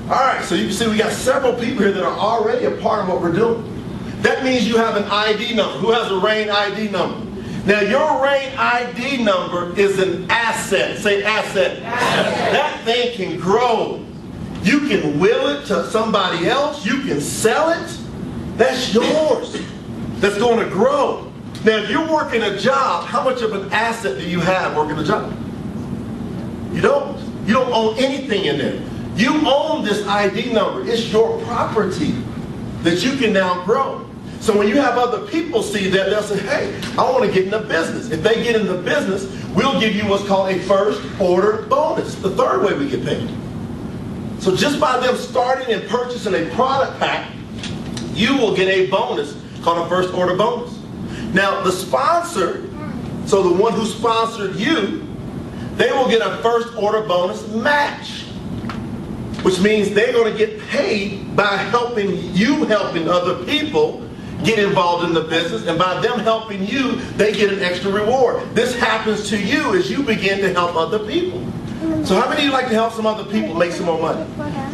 All right, so you can see we got several people here that are already a part of what we're doing. That means you have an ID number. Who has a Rain ID number? Now your Rain ID number is an asset. Say asset. That thing can grow. You can will it to somebody else. You can sell it. That's yours. That's going to grow. Now, if you're working a job, how much of an asset do you have working a job? You don't. You don't own anything in there. You own this ID number. It's your property that you can now grow. So when you have other people see that, they'll say, hey, I want to get into business. If they get into business, we'll give you what's called a first order bonus, the third way we get paid. So just by them starting and purchasing a product pack, you will get a bonus called a first order bonus. Now the sponsor, so the one who sponsored you, they will get a first order bonus match, which means they're going to get paid by helping you, helping other people get involved in the business, and by them helping you, they get an extra reward. This happens to you as you begin to help other people. So how many of you like to help some other people make some more money?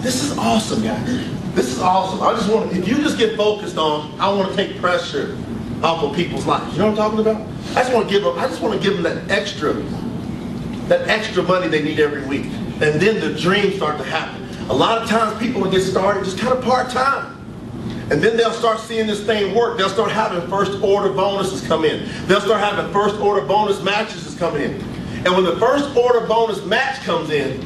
This is awesome, guys. This is awesome. I just want to, if you just get focused on, I want to take pressure off of people's lives. You know what I'm talking about? I just want to give them that extra money they need every week. And then the dreams start to happen. A lot of times people will get started just kind of part-time. And then they'll start seeing this thing work. They'll start having first order bonuses come in. They'll start having first order bonus matches is coming in. And when the first order bonus match comes in,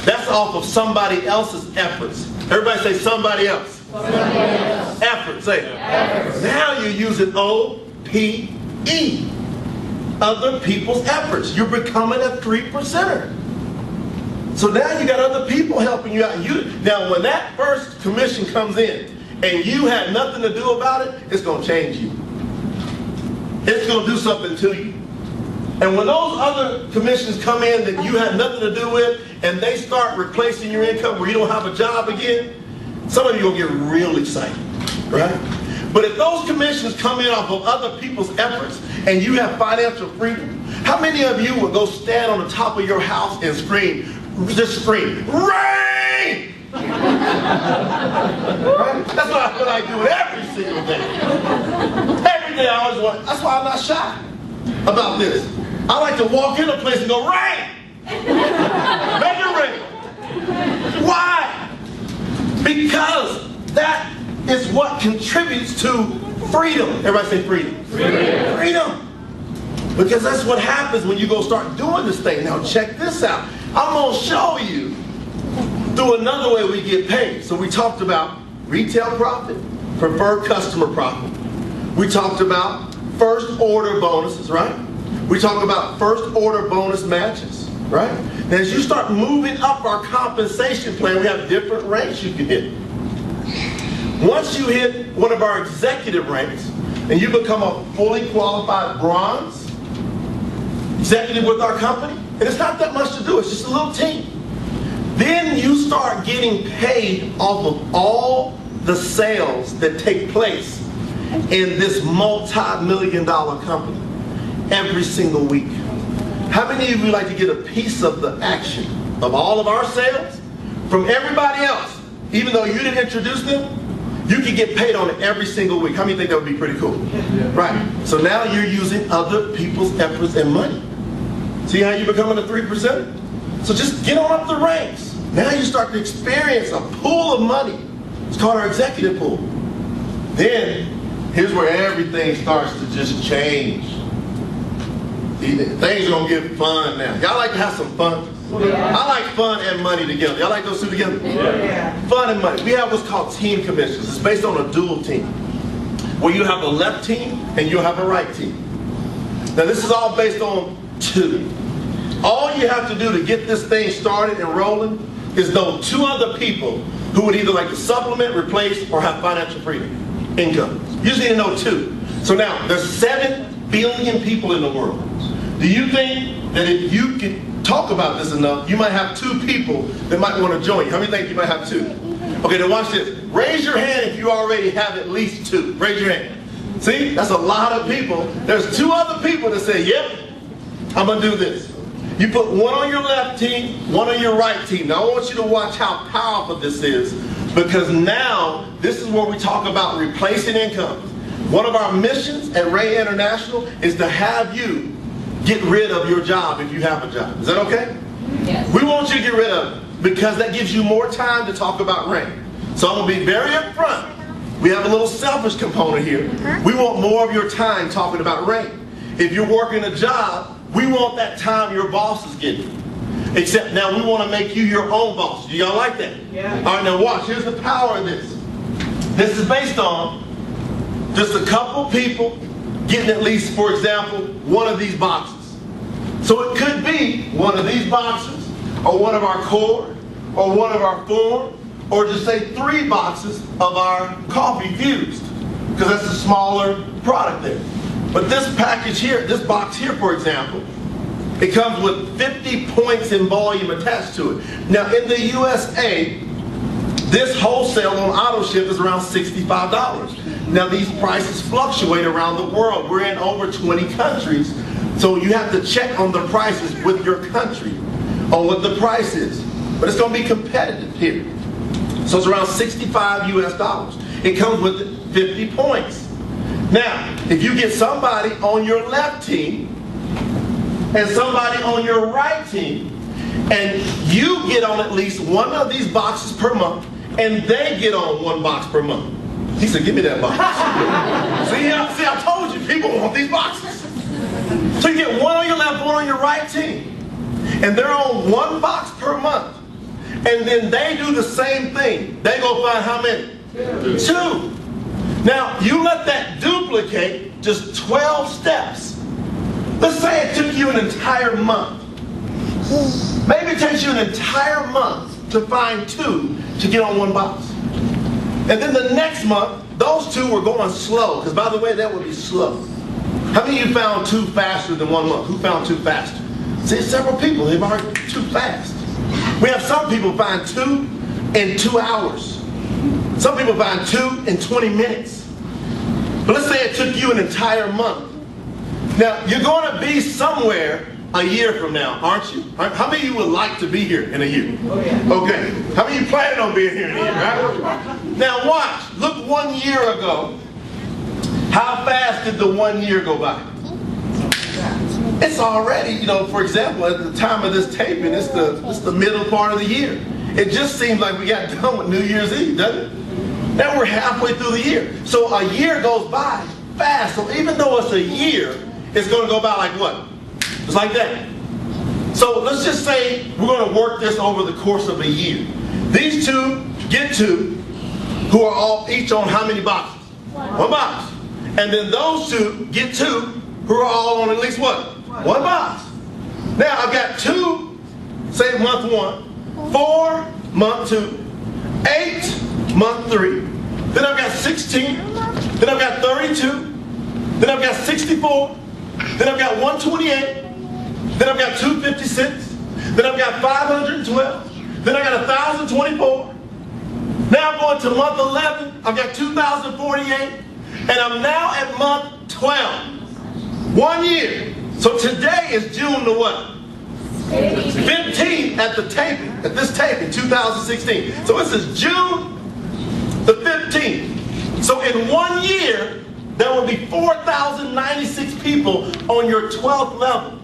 that's off of somebody else's efforts. Everybody say somebody else. Somebody else. Effort, say it. Efforts. Now you're using OPE. Other people's efforts. You're becoming a 3%er. So now you got other people helping you out. Now when that first commission comes in and you had nothing to do about it, it's going to change you. It's going to do something to you. And when those other commissions come in that you had nothing to do with and they start replacing your income where you don't have a job again, some of you will get real excited, right? But if those commissions come in off of other people's efforts and you have financial freedom, how many of you would go stand on the top of your house and scream, just scream, rain? Right? That's what I feel like doing every single day. Every day I always want, that's why I'm not shy about this. I like to walk in a place and go, rain! Make it rain. Why? Because that is what contributes to freedom. Everybody say freedom. Freedom. Freedom. Because that's what happens when you go start doing this thing. Now check this out. I'm going to show you through another way we get paid. So we talked about retail profit, preferred customer profit. We talked about first order bonuses, right? We talked about first order bonus matches, right? And as you start moving up our compensation plan, we have different ranks you can hit. Once you hit one of our executive ranks and you become a fully qualified bronze executive with our company, and it's not that much to do, it's just a little team. Then you start getting paid off of all the sales that take place in this multi-million-dollar company every single week. How many of you like to get a piece of the action of all of our sales from everybody else? Even though you didn't introduce them, you can get paid on it every single week. How many think that would be pretty cool? Yeah. Right. So now you're using other people's efforts and money. See how you're becoming a 3%? So just get on up the ranks. Now you start to experience a pool of money. It's called our executive pool. Then, here's where everything starts to just change. Things are going to get fun now. Y'all like to have some fun? Yeah. I like fun and money together. Y'all like those two together? Yeah. Fun and money. We have what's called team commissions. It's based on a dual team, where you have a left team and you have a right team. Now this is all based on 2. All you have to do to get this thing started and rolling is know 2 other people who would either like to supplement, replace, or have financial freedom, income. You just need to know 2. So now, there's 7 billion people in the world. Do you think that if you can talk about this enough, you might have 2 people that might want to join you? How many think you might have 2? Okay, then watch this. Raise your hand if you already have at least 2. Raise your hand. See, that's a lot of people. There's 2 other people that say, yep, I'm going to do this. You put one on your left team, one on your right team. Now I want you to watch how powerful this is, because now this is where we talk about replacing income. One of our missions at Ray International is to have you get rid of your job if you have a job. Is that okay? Yes. We want you to get rid of it because that gives you more time to talk about Ray. So I'm going to be very upfront. We have a little selfish component here. We want more of your time talking about Ray. If you're working a job, we want that time your boss is getting. Except now we want to make you your own boss. Do y'all like that? Yeah. All right, now watch. Here's the power of this. This is based on just a couple people getting at least, for example, one of these boxes. So it could be one of these boxes, or one of our core, or one of our form, or just say 3 boxes of our coffee fused, because that's a smaller product there. But this package here, this box here, for example, it comes with 50 points in volume attached to it. Now in the USA, this wholesale on auto ship is around $65. Now these prices fluctuate around the world. We're in over 20 countries, so you have to check on the prices with your country on what the price is. But it's going to be competitive here. So it's around $65 US. It comes with 50 points. Now, if you get somebody on your left team and somebody on your right team, and you get on at least one of these boxes per month, and they get on 1 box per month. He said, give me that box. See, I told you, people want these boxes. So you get one on your left, one on your right team, and they're on 1 box per month. And then they do the same thing. They go find how many? 2. Now, you let that duplicate just 12 steps. Let's say it took you an entire month. Maybe it takes you an entire month to find 2 to get on 1 box. And then the next month, those 2 were going slow, because by the way, that would be slow. How many of you found 2 faster than 1 month? Who found 2 faster? See, several people, they've already 2 fast. We have some people find 2 in 2 hours. Some people find 2 in 20 minutes. But let's say it took you an entire month. Now, you're going to be somewhere a year from now, aren't you? How many of you would like to be here in a year? Okay. How many of you planning on being here in a year, right? Now watch. Look 1 year ago. How fast did the 1 year go by? It's already, for example, at the time of this taping, it's the middle part of the year. It just seems like we got done with New Year's Eve, doesn't it? Now we're halfway through the year. So a year goes by fast. So even though it's a year, it's going to go by like what? Just like that. So let's just say we're going to work this over the course of a year. These two get two, who are all each on how many boxes? One box. And then those two get two, who are all on at least what? One box. Now I've got two, say month 1, 4, month 2, 8, month 3. Then I've got 16. Then I've got 32. Then I've got 64. Then I've got 128. Then I've got 256. Then I've got 512. Then I got 1,024. Now I'm going to month 11. I've got 2,048. And I'm now at month 12. 1 year. So today is June the what? 15th at the taping, at this taping, 2016. So this is June the 15th. So in 1 year, there will be 4,096 people on your 12th level.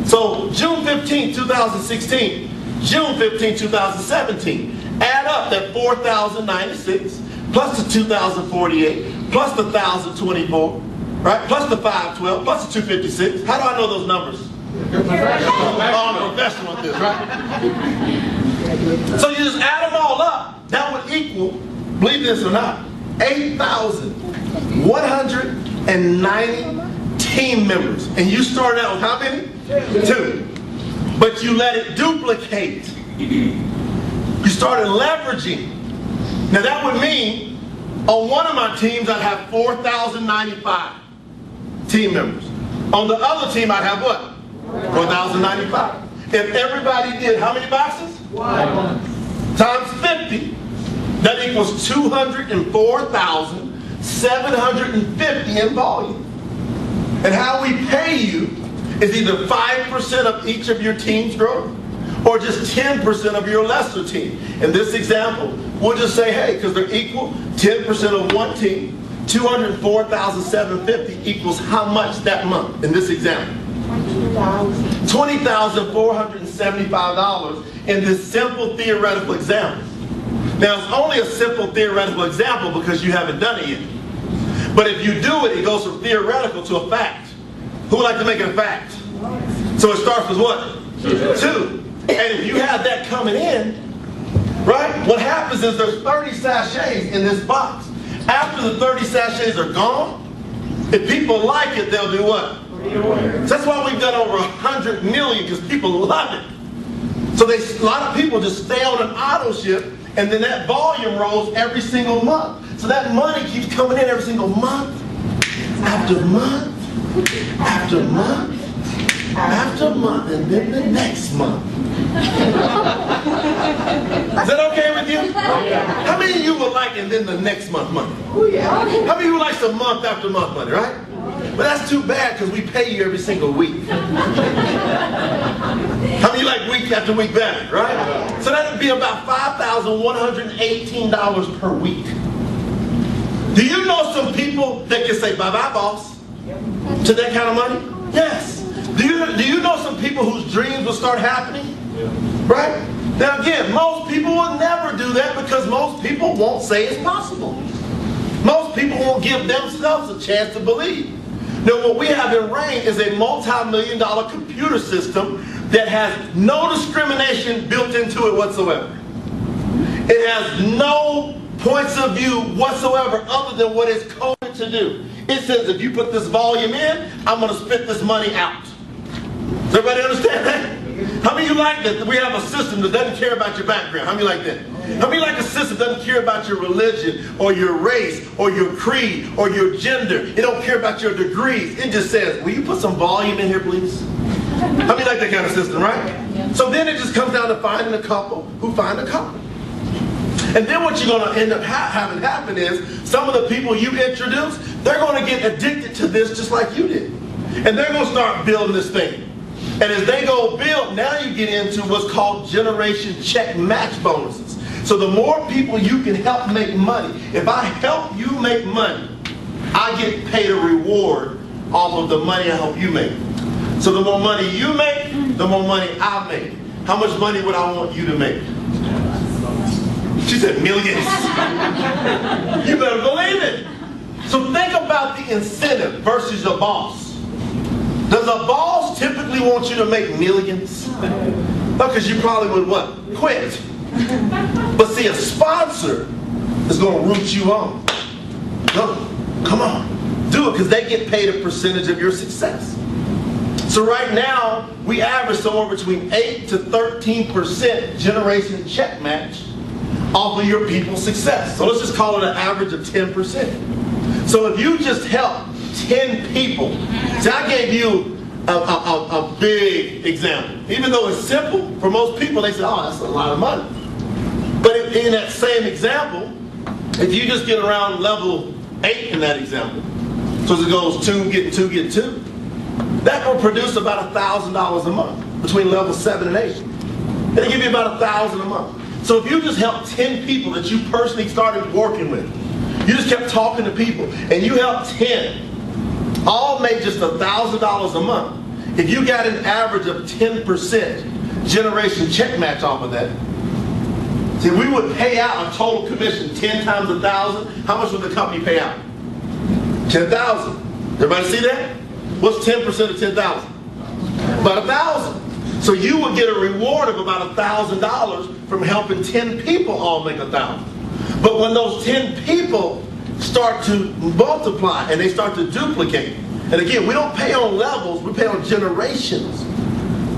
So June 15, 2016, June 15, 2017. Add up that 4,096 plus the 2,048 plus the 1,024, right? Plus the 512 plus the 256. How do I know those numbers? I'm a professional at this, right? So you just add them all up. That would equal, believe this or not, 8,190 team members. And you started out with how many? 2. But you let it duplicate. You started leveraging. Now that would mean on one of my teams I'd have 4,095 team members. On the other team I'd have what? 4,095. If everybody did how many boxes? 1. Times 50, that equals 204,750 in volume. And how we pay you is either 5% of each of your team's growth or just 10% of your lesser team. In this example, we'll just say, hey, because they're equal, 10% of one team, 204,750 equals how much that month in this example? $20,475 in this simple theoretical example. Now it's only a simple theoretical example because you haven't done it yet. But if you do it, it goes from theoretical to a fact. Who would like to make it a fact? So it starts with what? 2. And if you have that coming in, right, what happens is there's 30 sachets in this box. After the 30 sachets are gone, if people like it, they'll do what? So that's why we've done over 100 million, because people love it. So a lot of people just stay on an auto ship, and then that volume rolls every single month. So that money keeps coming in every single month, after month, after month, after month, and then the next month. Is that okay with you? How many of you would like and then the next month money? How many of you would like some month after month money, right? But that's too bad because we pay you every single week. How many of you like week after week better, right? So that would be about $5,118 per week. Do you know some people that can say bye-bye, boss, to that kind of money? Yes. Do you know some people whose dreams will start happening? Right? Now again, most people will never do that because most people won't say it's possible. Most people won't give themselves a chance to believe. Now what we have in RAIN is a multi-million-dollar computer system that has no discrimination built into it whatsoever. It has no points of view whatsoever other than what it's coded to do. It says if you put this volume in, I'm going to spit this money out. Does everybody understand that? How many of you like that we have a system that doesn't care about your background? How many like that? How many like a system that doesn't care about your religion or your race or your creed or your gender? It don't care about your degrees. It just says, will you put some volume in here, please? How many like that kind of system, right? So then it just comes down to finding a couple who find a couple. And then what you're going to end up having happen is some of the people you introduce, they're going to get addicted to this just like you did. And they're going to start building this thing. And as they go build, now you get into what's called generation check match bonuses. So the more people you can help make money, if I help you make money, I get paid a reward off of the money I help you make. So the more money you make, the more money I make. How much money would I want you to make? She said millions. You better believe it. So think about the incentive versus a boss. Does a boss typically want you to make millions? Because you probably would what? Quit. But see, a sponsor is going to root you on. Go, come on, do it, because they get paid a percentage of your success. So right now, we average somewhere between 8 to 13% generation check match off of your people's success. So let's just call it an average of 10%. So if you just help 10 people, see, I gave you a big example. Even though it's simple, for most people, they say, oh, that's a lot of money. But in that same example, if you just get around level 8 in that example, so as it goes 2, get 2, get 2, that will produce about $1,000 a month between level 7 and 8. It'll give you about $1,000 a month. So if you just help 10 people that you personally started working with, you just kept talking to people, and you helped 10, all make just $1,000 a month. If you got an average of 10% generation check match off of that, see, we would pay out a total commission 10 times 1,000. How much would the company pay out? 10,000. Everybody see that? What's 10% of 10,000? About 1,000. So you would get a reward of about $1,000 from helping 10 people all make 1,000. But when those 10 people start to multiply and they start to duplicate, and again, we don't pay on levels, we pay on generations,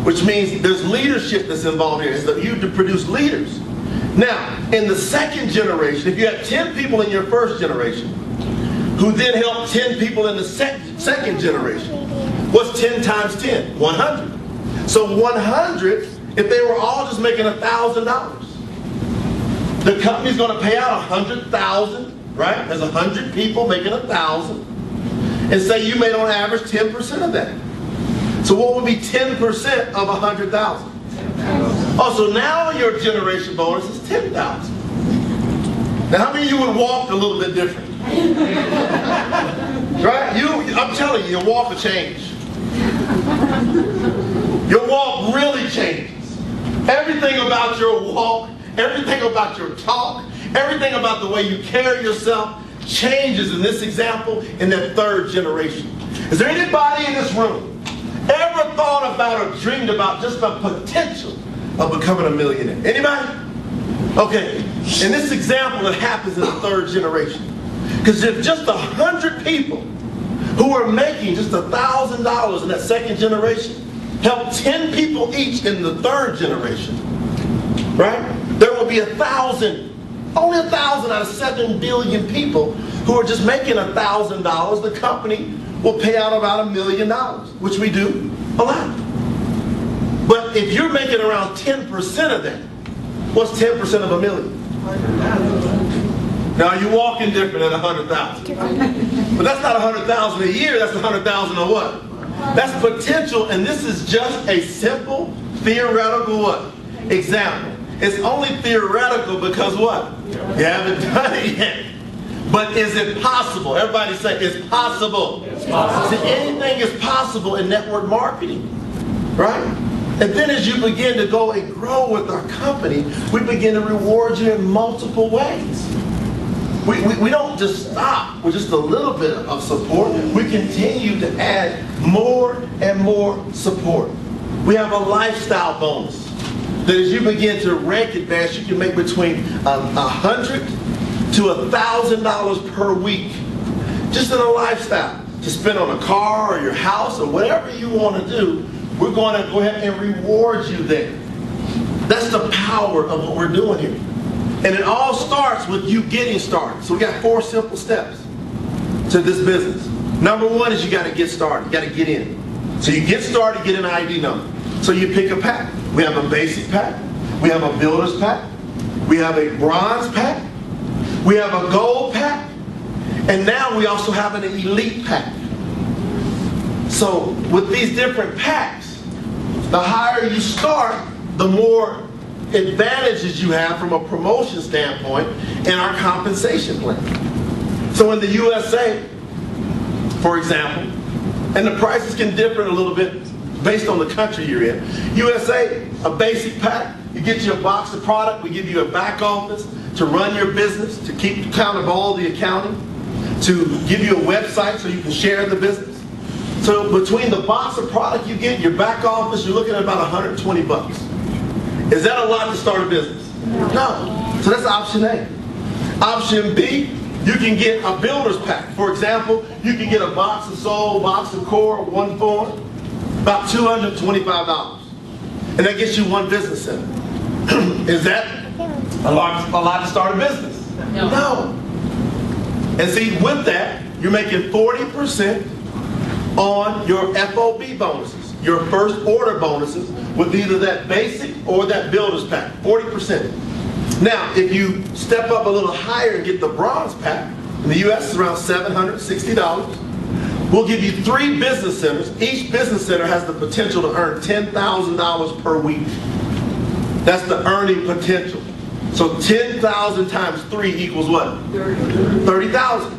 which means there's leadership that's involved here. It's that you to produce leaders. Now, in the second generation, if you have 10 people in your first generation, who then help 10 people in the second generation, what's 10 times 10? 100. So 100, if they were all just making $1,000, the company's going to pay out $100,000, right? There's 100 people making $1,000, and say you made on average 10% of that. So what would be 10% of 100,000? Oh, so now your generation bonus is 10,000. Now, how many of you would walk a little bit different? Right? I'm telling you, your walk will change. Your walk really changes. Everything about your walk, everything about your talk, everything about the way you carry yourself changes in this example in that third generation. Is there anybody in this room ever thought about or dreamed about just the potential of becoming a millionaire? Anybody? Okay, in this example, it happens in the third generation. Because if just 100 people who are making just $1,000 in that second generation help 10 people each in the third generation, right? There will be 1,000, only 1,000 out of 7 billion people who are just making $1,000. The company will pay out about $1 million, which we do a lot. But if you're making around 10% of that, what's 10% of $1 million? Now you're walking different at 100,000. But that's not 100,000 a year, that's 100,000 a what? That's potential, and this is just a simple theoretical what? Example. It's only theoretical because what? You haven't done it yet. But is it possible? Everybody say it's possible. It's possible. See, anything is possible in network marketing, right? And then as you begin to go and grow with our company, we begin to reward you in multiple ways. We don't just stop with just a little bit of support. We continue to add more and more support. We have a lifestyle bonus that as you begin to rank advance, you can make between $100 to $1,000 per week just in a lifestyle to spend on a car or your house or whatever you want to do. We're going to go ahead and reward you there. That's the power of what we're doing here. And it all starts with you getting started. So we got 4 simple steps to this business. Number 1 is you got to get started. You got to get in. So you get started, get an ID number. So you pick a pack. We have a basic pack. We have a builder's pack. We have a bronze pack. We have a gold pack. And now we also have an elite pack. So with these different packs, The higher you start, the more advantages you have from a promotion standpoint in our compensation plan. So in the USA, for example, and the prices can differ a little bit based on the country you're in. USA, a basic pack, you get you a box of product, we give you a back office to run your business, to keep count of all the accounting, to give you a website so you can share the business. So between the box of product you get, your back office, you're looking at about 120 bucks. Is that a lot to start a business? No. So that's option A. Option B, you can get a builder's pack. For example, you can get a box of Soul, box of Core, one form, about $225. And that gets you one business center. Is that a lot to start a business? No. And see, with that, you're making 40% on your FOB bonuses, your first order bonuses, with either that basic or that builder's pack, 40%. Now, if you step up a little higher and get the bronze pack, in the US it's around $760, we'll give you 3 business centers. Each business center has the potential to earn $10,000 per week. That's the earning potential. So 10,000 times 3 equals what? 30,000.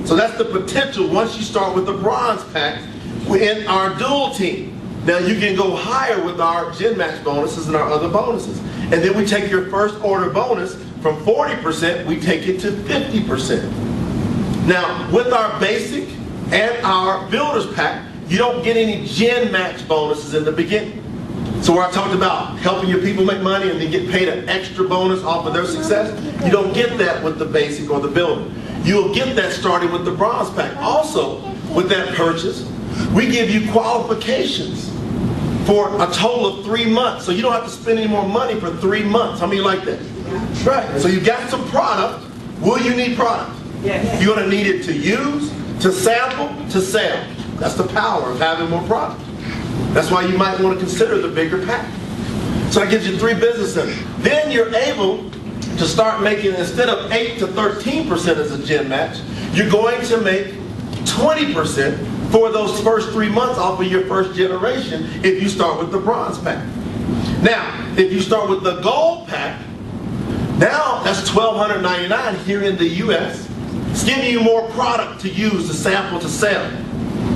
So that's the potential once you start with the bronze pack in our dual team. Now you can go higher with our Gen Match bonuses and our other bonuses. And then we take your first order bonus from 40%, we take it to 50%. Now with our basic and our builder's pack, you don't get any Gen Match bonuses in the beginning. So where I talked about helping your people make money and then get paid an extra bonus off of their success, you don't get that with the basic or the builder. You'll get that starting with the bronze pack. Also, with that purchase, we give you qualifications for a total of 3 months. So you don't have to spend any more money for 3 months. How many like that? Right. So you got some product. Will you need product? You're going to need it to use, to sample, to sell. That's the power of having more product. That's why you might want to consider the bigger pack. So that gives you 3 business centers. Then you're able to start making, instead of 8 to 13% as a Gen Match, you're going to make 20% for those first 3 months off of your first generation if you start with the bronze pack. Now, if you start with the gold pack, now that's $1,299 here in the US. It's giving you more product to use, to sample, to sell.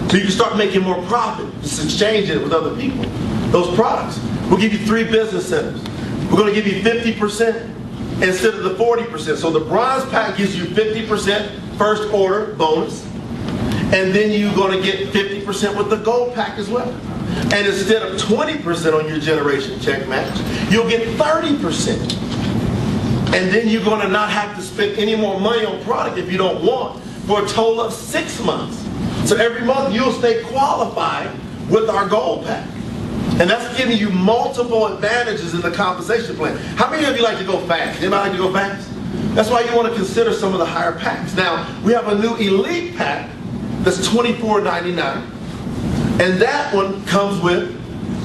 So you can start making more profit, just exchanging it with other people. Those products. We'll give you 3 business centers. We're going to give you 50% instead of the 40%. So the bronze pack gives you 50% first order bonus. And then you're going to get 50% with the gold pack as well. And instead of 20% on your generation check match, you'll get 30%. And then you're going to not have to spend any more money on product if you don't want for a total of 6 months. So every month you'll stay qualified with our gold pack. And that's giving you multiple advantages in the compensation plan. How many of you like to go fast? Anybody like to go fast? That's why you want to consider some of the higher packs. Now, we have a new elite pack that's $24.99. And that one comes with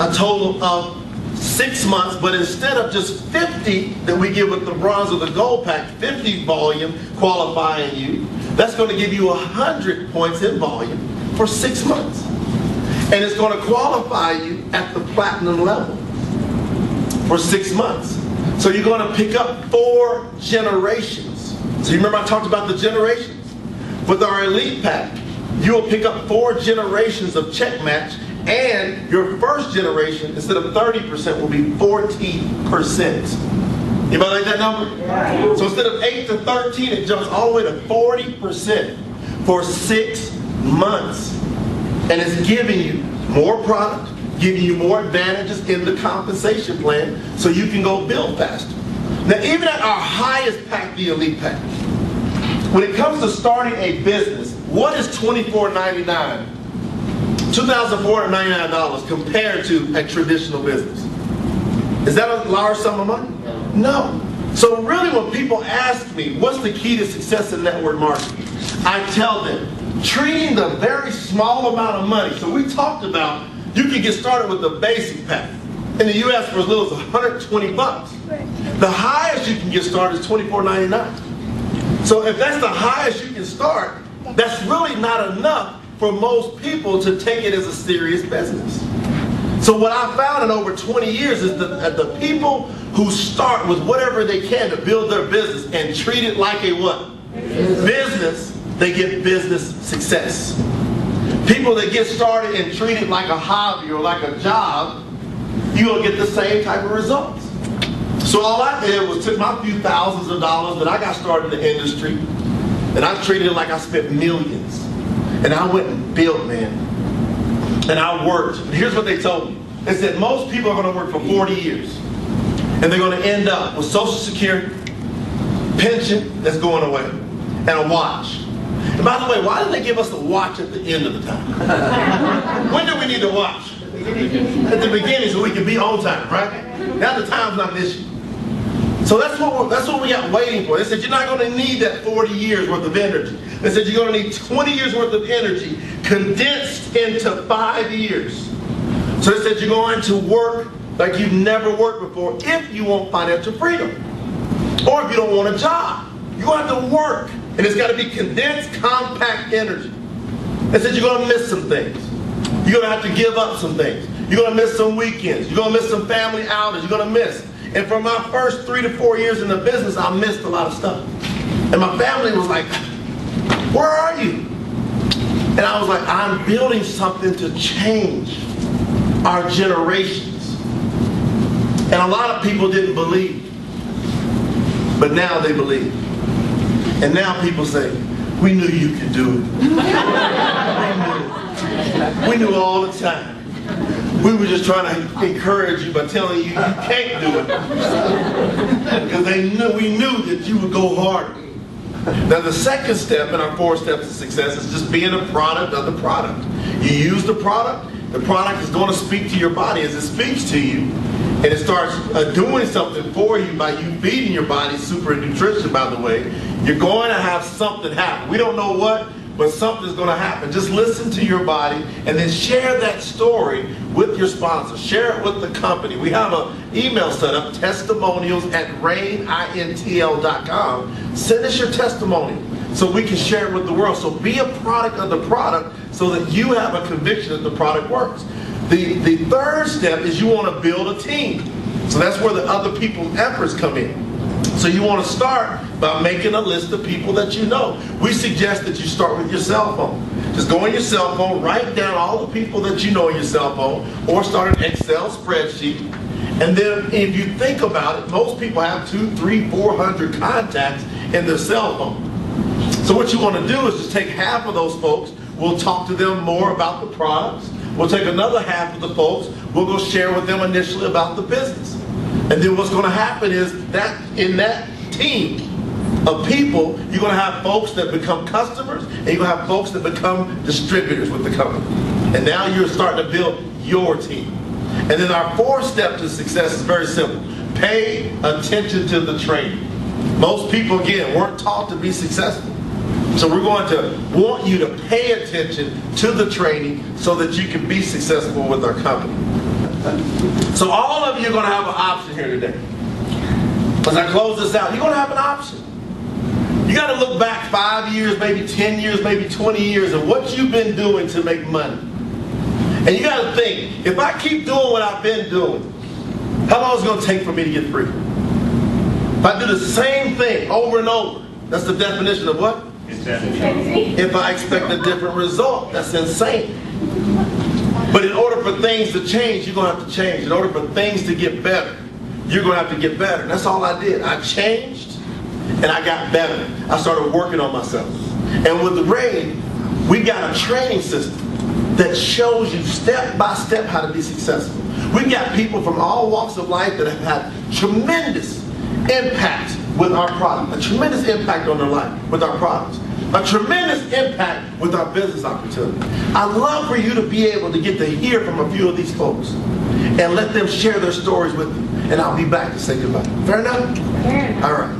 a total of 6 months, but instead of just 50 that we give with the bronze or the gold pack, 50 volume qualifying you, that's going to give you 100 points in volume for 6 months. And it's going to qualify you at the platinum level for 6 months. So you're going to pick up 4 generations. So you remember I talked about the generations? With our elite pack, you will pick up 4 generations of check match, and your first generation, instead of 30%, will be 40%. Anybody like that number? Yeah. So instead of 8 to 13, it jumps all the way to 40% for 6 months. And it's giving you more product, giving you more advantages in the compensation plan so you can go build faster. Now, even at our highest pack, the elite pack, when it comes to starting a business, what is $24.99? $2,499 compared to a traditional business. Is that a large sum of money? No. So really when people ask me, what's the key to success in network marketing? I tell them, treating the very small amount of money. So we talked about, you can get started with the basic pack. In the US for as little as 120 bucks. The highest you can get started is $24.99. So if that's the highest you can start, that's really not enough for most people to take it as a serious business. So what I found in over 20 years is that the people who start with whatever they can to build their business and treat it like a what? Business, they get business success. People that get started and treat it like a hobby or like a job, you're going to get the same type of results. So all I did was took my few thousands of dollars that I got started in the industry, and I treated it like I spent millions. And I went and built, man. And I worked. And here's what they told me. They said most people are going to work for 40 years. And they're going to end up with Social Security, pension that's going away, and a watch. And by the way, why did they give us a watch at the end of the time? When do we need to watch? At the beginning, so we can be on time, right? Now the time's not an issue. So that's what we got waiting for. They said you're not going to need that 40 years worth of energy. They said you're going to need 20 years worth of energy condensed into 5 years. So they said you're going to work like you've never worked before if you want financial freedom. Or if you don't want a job. You're going to have to work. And it's got to be condensed, compact energy. They said you're going to miss some things. You're going to have to give up some things. You're going to miss some weekends. You're going to miss some family outings. You're going to miss. And for my first 3 to 4 years in the business, I missed a lot of stuff. And my family was like, where are you? And I was like, I'm building something to change our generations. And a lot of people didn't believe. But now they believe. And now people say, we knew you could do it. We knew all the time. We were just trying to encourage you by telling you you can't do it. Because we knew that you would go harder. Now the second step in our 4 steps to success is just being a product of the product. You use the product is going to speak to your body as it speaks to you. And it starts doing something for you by you feeding your body super nutrition, by the way. You're going to have something happen. We don't know what, but something's going to happen. Just listen to your body and then share that story with your sponsor. Share it with the company. We have an email set up, testimonials@rainintl.com. Send us your testimonial so we can share it with the world. So be a product of the product so that you have a conviction that the product works. The third step is you want to build a team. So that's where the other people's efforts come in. So you want to start by making a list of people that you know. We suggest that you start with your cell phone. Just go on your cell phone, write down all the people that you know on your cell phone, or start an Excel spreadsheet. And then if you think about it, most people have 200, 300, 400 contacts in their cell phone. So what you want to do is just take half of those folks. We'll talk to them more about the products. We'll take another half of the folks. We'll go share with them initially about the business. And then what's going to happen is that in that team of people, you're going to have folks that become customers, and you're going to have folks that become distributors with the company. And now you're starting to build your team. And then our 4th step to success is very simple. Pay attention to the training. Most people, again, weren't taught to be successful. So we're going to want you to pay attention to the training so that you can be successful with our company. So all of you are going to have an option here today. As I close this out, you're going to have an option. You got to look back 5 years, maybe 10 years, maybe 20 years of what you've been doing to make money. And you got to think, if I keep doing what I've been doing, how long is it going to take for me to get free? If I do the same thing over and over, that's the definition of what? If I expect a different result, that's insane. But in order for things to change, you're going to have to change. In order for things to get better, you're going to have to get better. And that's all I did. I changed and I got better. I started working on myself. And with the Rain, we got a training system that shows you step by step how to be successful. We've got people from all walks of life that have had tremendous impact with our product, a tremendous impact on their life with our products, a tremendous impact with our business opportunity. I'd love for you to be able to get to hear from a few of these folks and let them share their stories with you. And I'll be back to say goodbye. Fair enough? Fair enough. All right.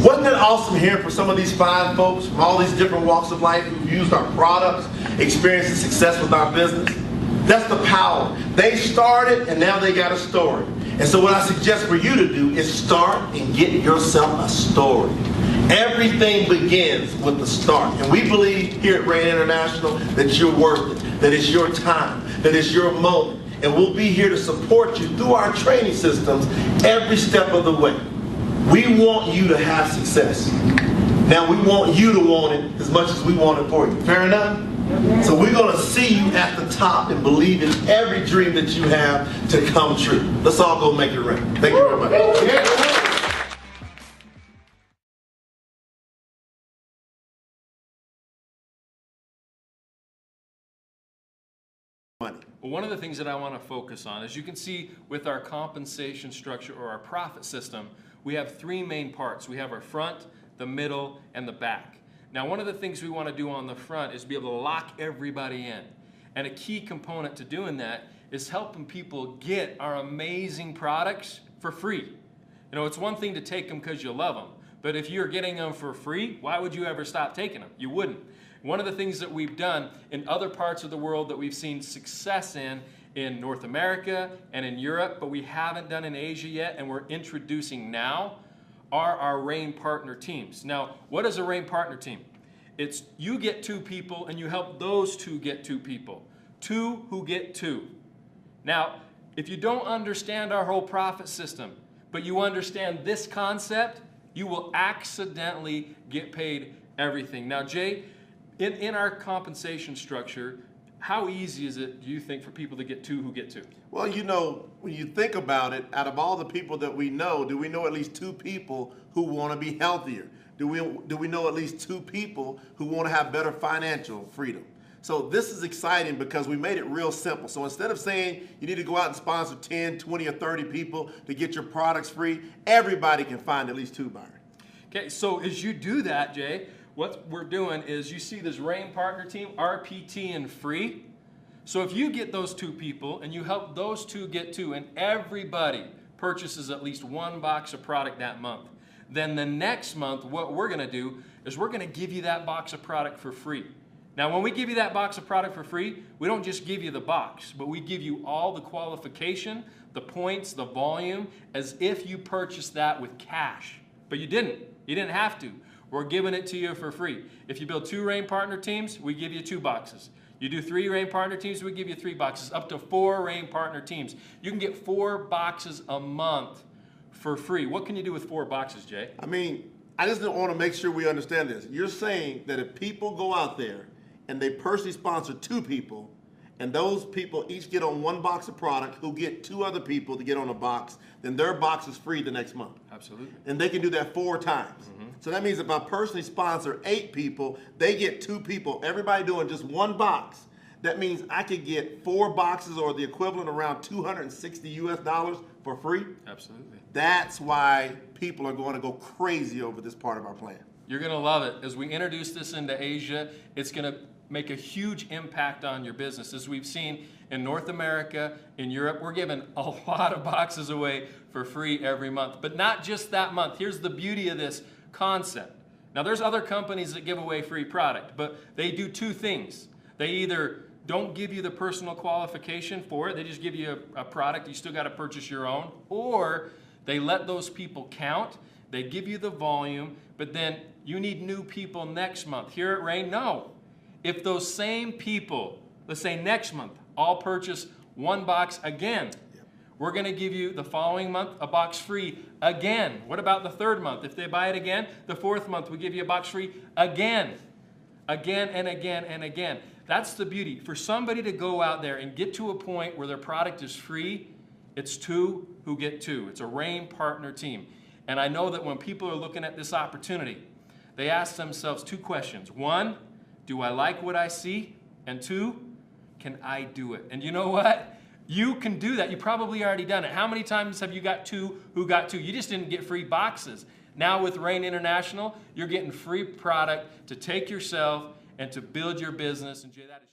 Wasn't it awesome hearing from some of these fine folks from all these different walks of life who've used our products, experienced success with our business? That's the power. They started and now they got a story. And so what I suggest for you to do is start and get yourself a story. Everything begins with the start. And we believe here at Rain International that you're worth it, that it's your time, that it's your moment. And we'll be here to support you through our training systems every step of the way. We want you to have success. Now we want you to want it as much as we want it for you. Fair enough? So we're going to see you at the top and believe in every dream that you have to come true. Let's all go make it rain. Thank you very much. Well, one of the things that I want to focus on, as you can see with our compensation structure or our profit system, we have three main parts. We have our front, the middle, and the back. Now, one of the things we want to do on the front is be able to lock everybody in. And a key component to doing that is helping people get our amazing products for free. You know, it's one thing to take them because you love them, but if you're getting them for free, why would you ever stop taking them? You wouldn't. One of the things that we've done in other parts of the world that we've seen success in North America and in Europe, but we haven't done in Asia yet, and we're introducing now, are our Rain Partner teams. Now, what is a Rain Partner team? It's you get two people and you help those two get two people. Two who get two. Now, if you don't understand our whole profit system, but you understand this concept, you will accidentally get paid everything. Now, Jay, in our compensation structure, how easy is it, do you think, for people to get two who get two? Well, you know, when you think about it, out of all the people that we know, do we know at least two people who want to be healthier? Do we know at least two people who want to have better financial freedom? So this is exciting because we made it real simple. So instead of saying you need to go out and sponsor 10, 20, or 30 people to get your products free, everybody can find at least two, Byron. Okay, so as you do that, Jay, what we're doing is you see this Rain Partner team, RPT and free. So if you get those two people and you help those two get two and everybody purchases at least one box of product that month, then the next month what we're going to do is we're going to give you that box of product for free. Now when we give you that box of product for free, we don't just give you the box, but we give you all the qualification, the points, the volume, as if you purchased that with cash. But you didn't. You didn't have to. We're giving it to you for free. If you build 2 Rain Partner teams, we give you 2 boxes. You do 3 Rain Partner teams, we give you 3 boxes, up to 4 Rain Partner teams. You can get 4 boxes a month for free. What can you do with 4 boxes, Jay? I mean, I just want to make sure we understand this. You're saying that if people go out there and they personally sponsor 2 people, and those people each get on 1 box of product who get 2 other people to get on a box, then their box is free the next month. Absolutely. And they can do that 4 times. So that means if I personally sponsor 8 people, they get 2 people, everybody doing just 1 box. That means I could get 4 boxes or the equivalent around $260 US for free. Absolutely. That's why people are going to go crazy over this part of our plan. You're going to love it. As we introduce this into Asia, it's going to make a huge impact on your business. As we've seen in North America, in Europe, we're giving a lot of boxes away for free every month. But not just that month. Here's the beauty of this concept. Now, there's other companies that give away free product, but they do 2 things. They either don't give you the personal qualification for it, they just give you a product, you still got to purchase your own, or they let those people count, they give you the volume, but then you need new people next month. Here at Rain, no. If those same people, let's say next month, all purchase 1 box again, we're going to give you the following month a box free again. What about the 3rd month? If they buy it again, the 4th month we give you a box free again. Again and again and again. That's the beauty. For somebody to go out there and get to a point where their product is free, it's 2 who get 2. It's a Rain Partner team. And I know that when people are looking at this opportunity, they ask themselves 2 questions. 1, do I like what I see? And 2, can I do it? And you know what? You can do that. You probably already done it. How many times have you got 2 who got 2? You just didn't get free boxes. Now with Rain International, you're getting free product to take yourself and to build your business. And Jay, that is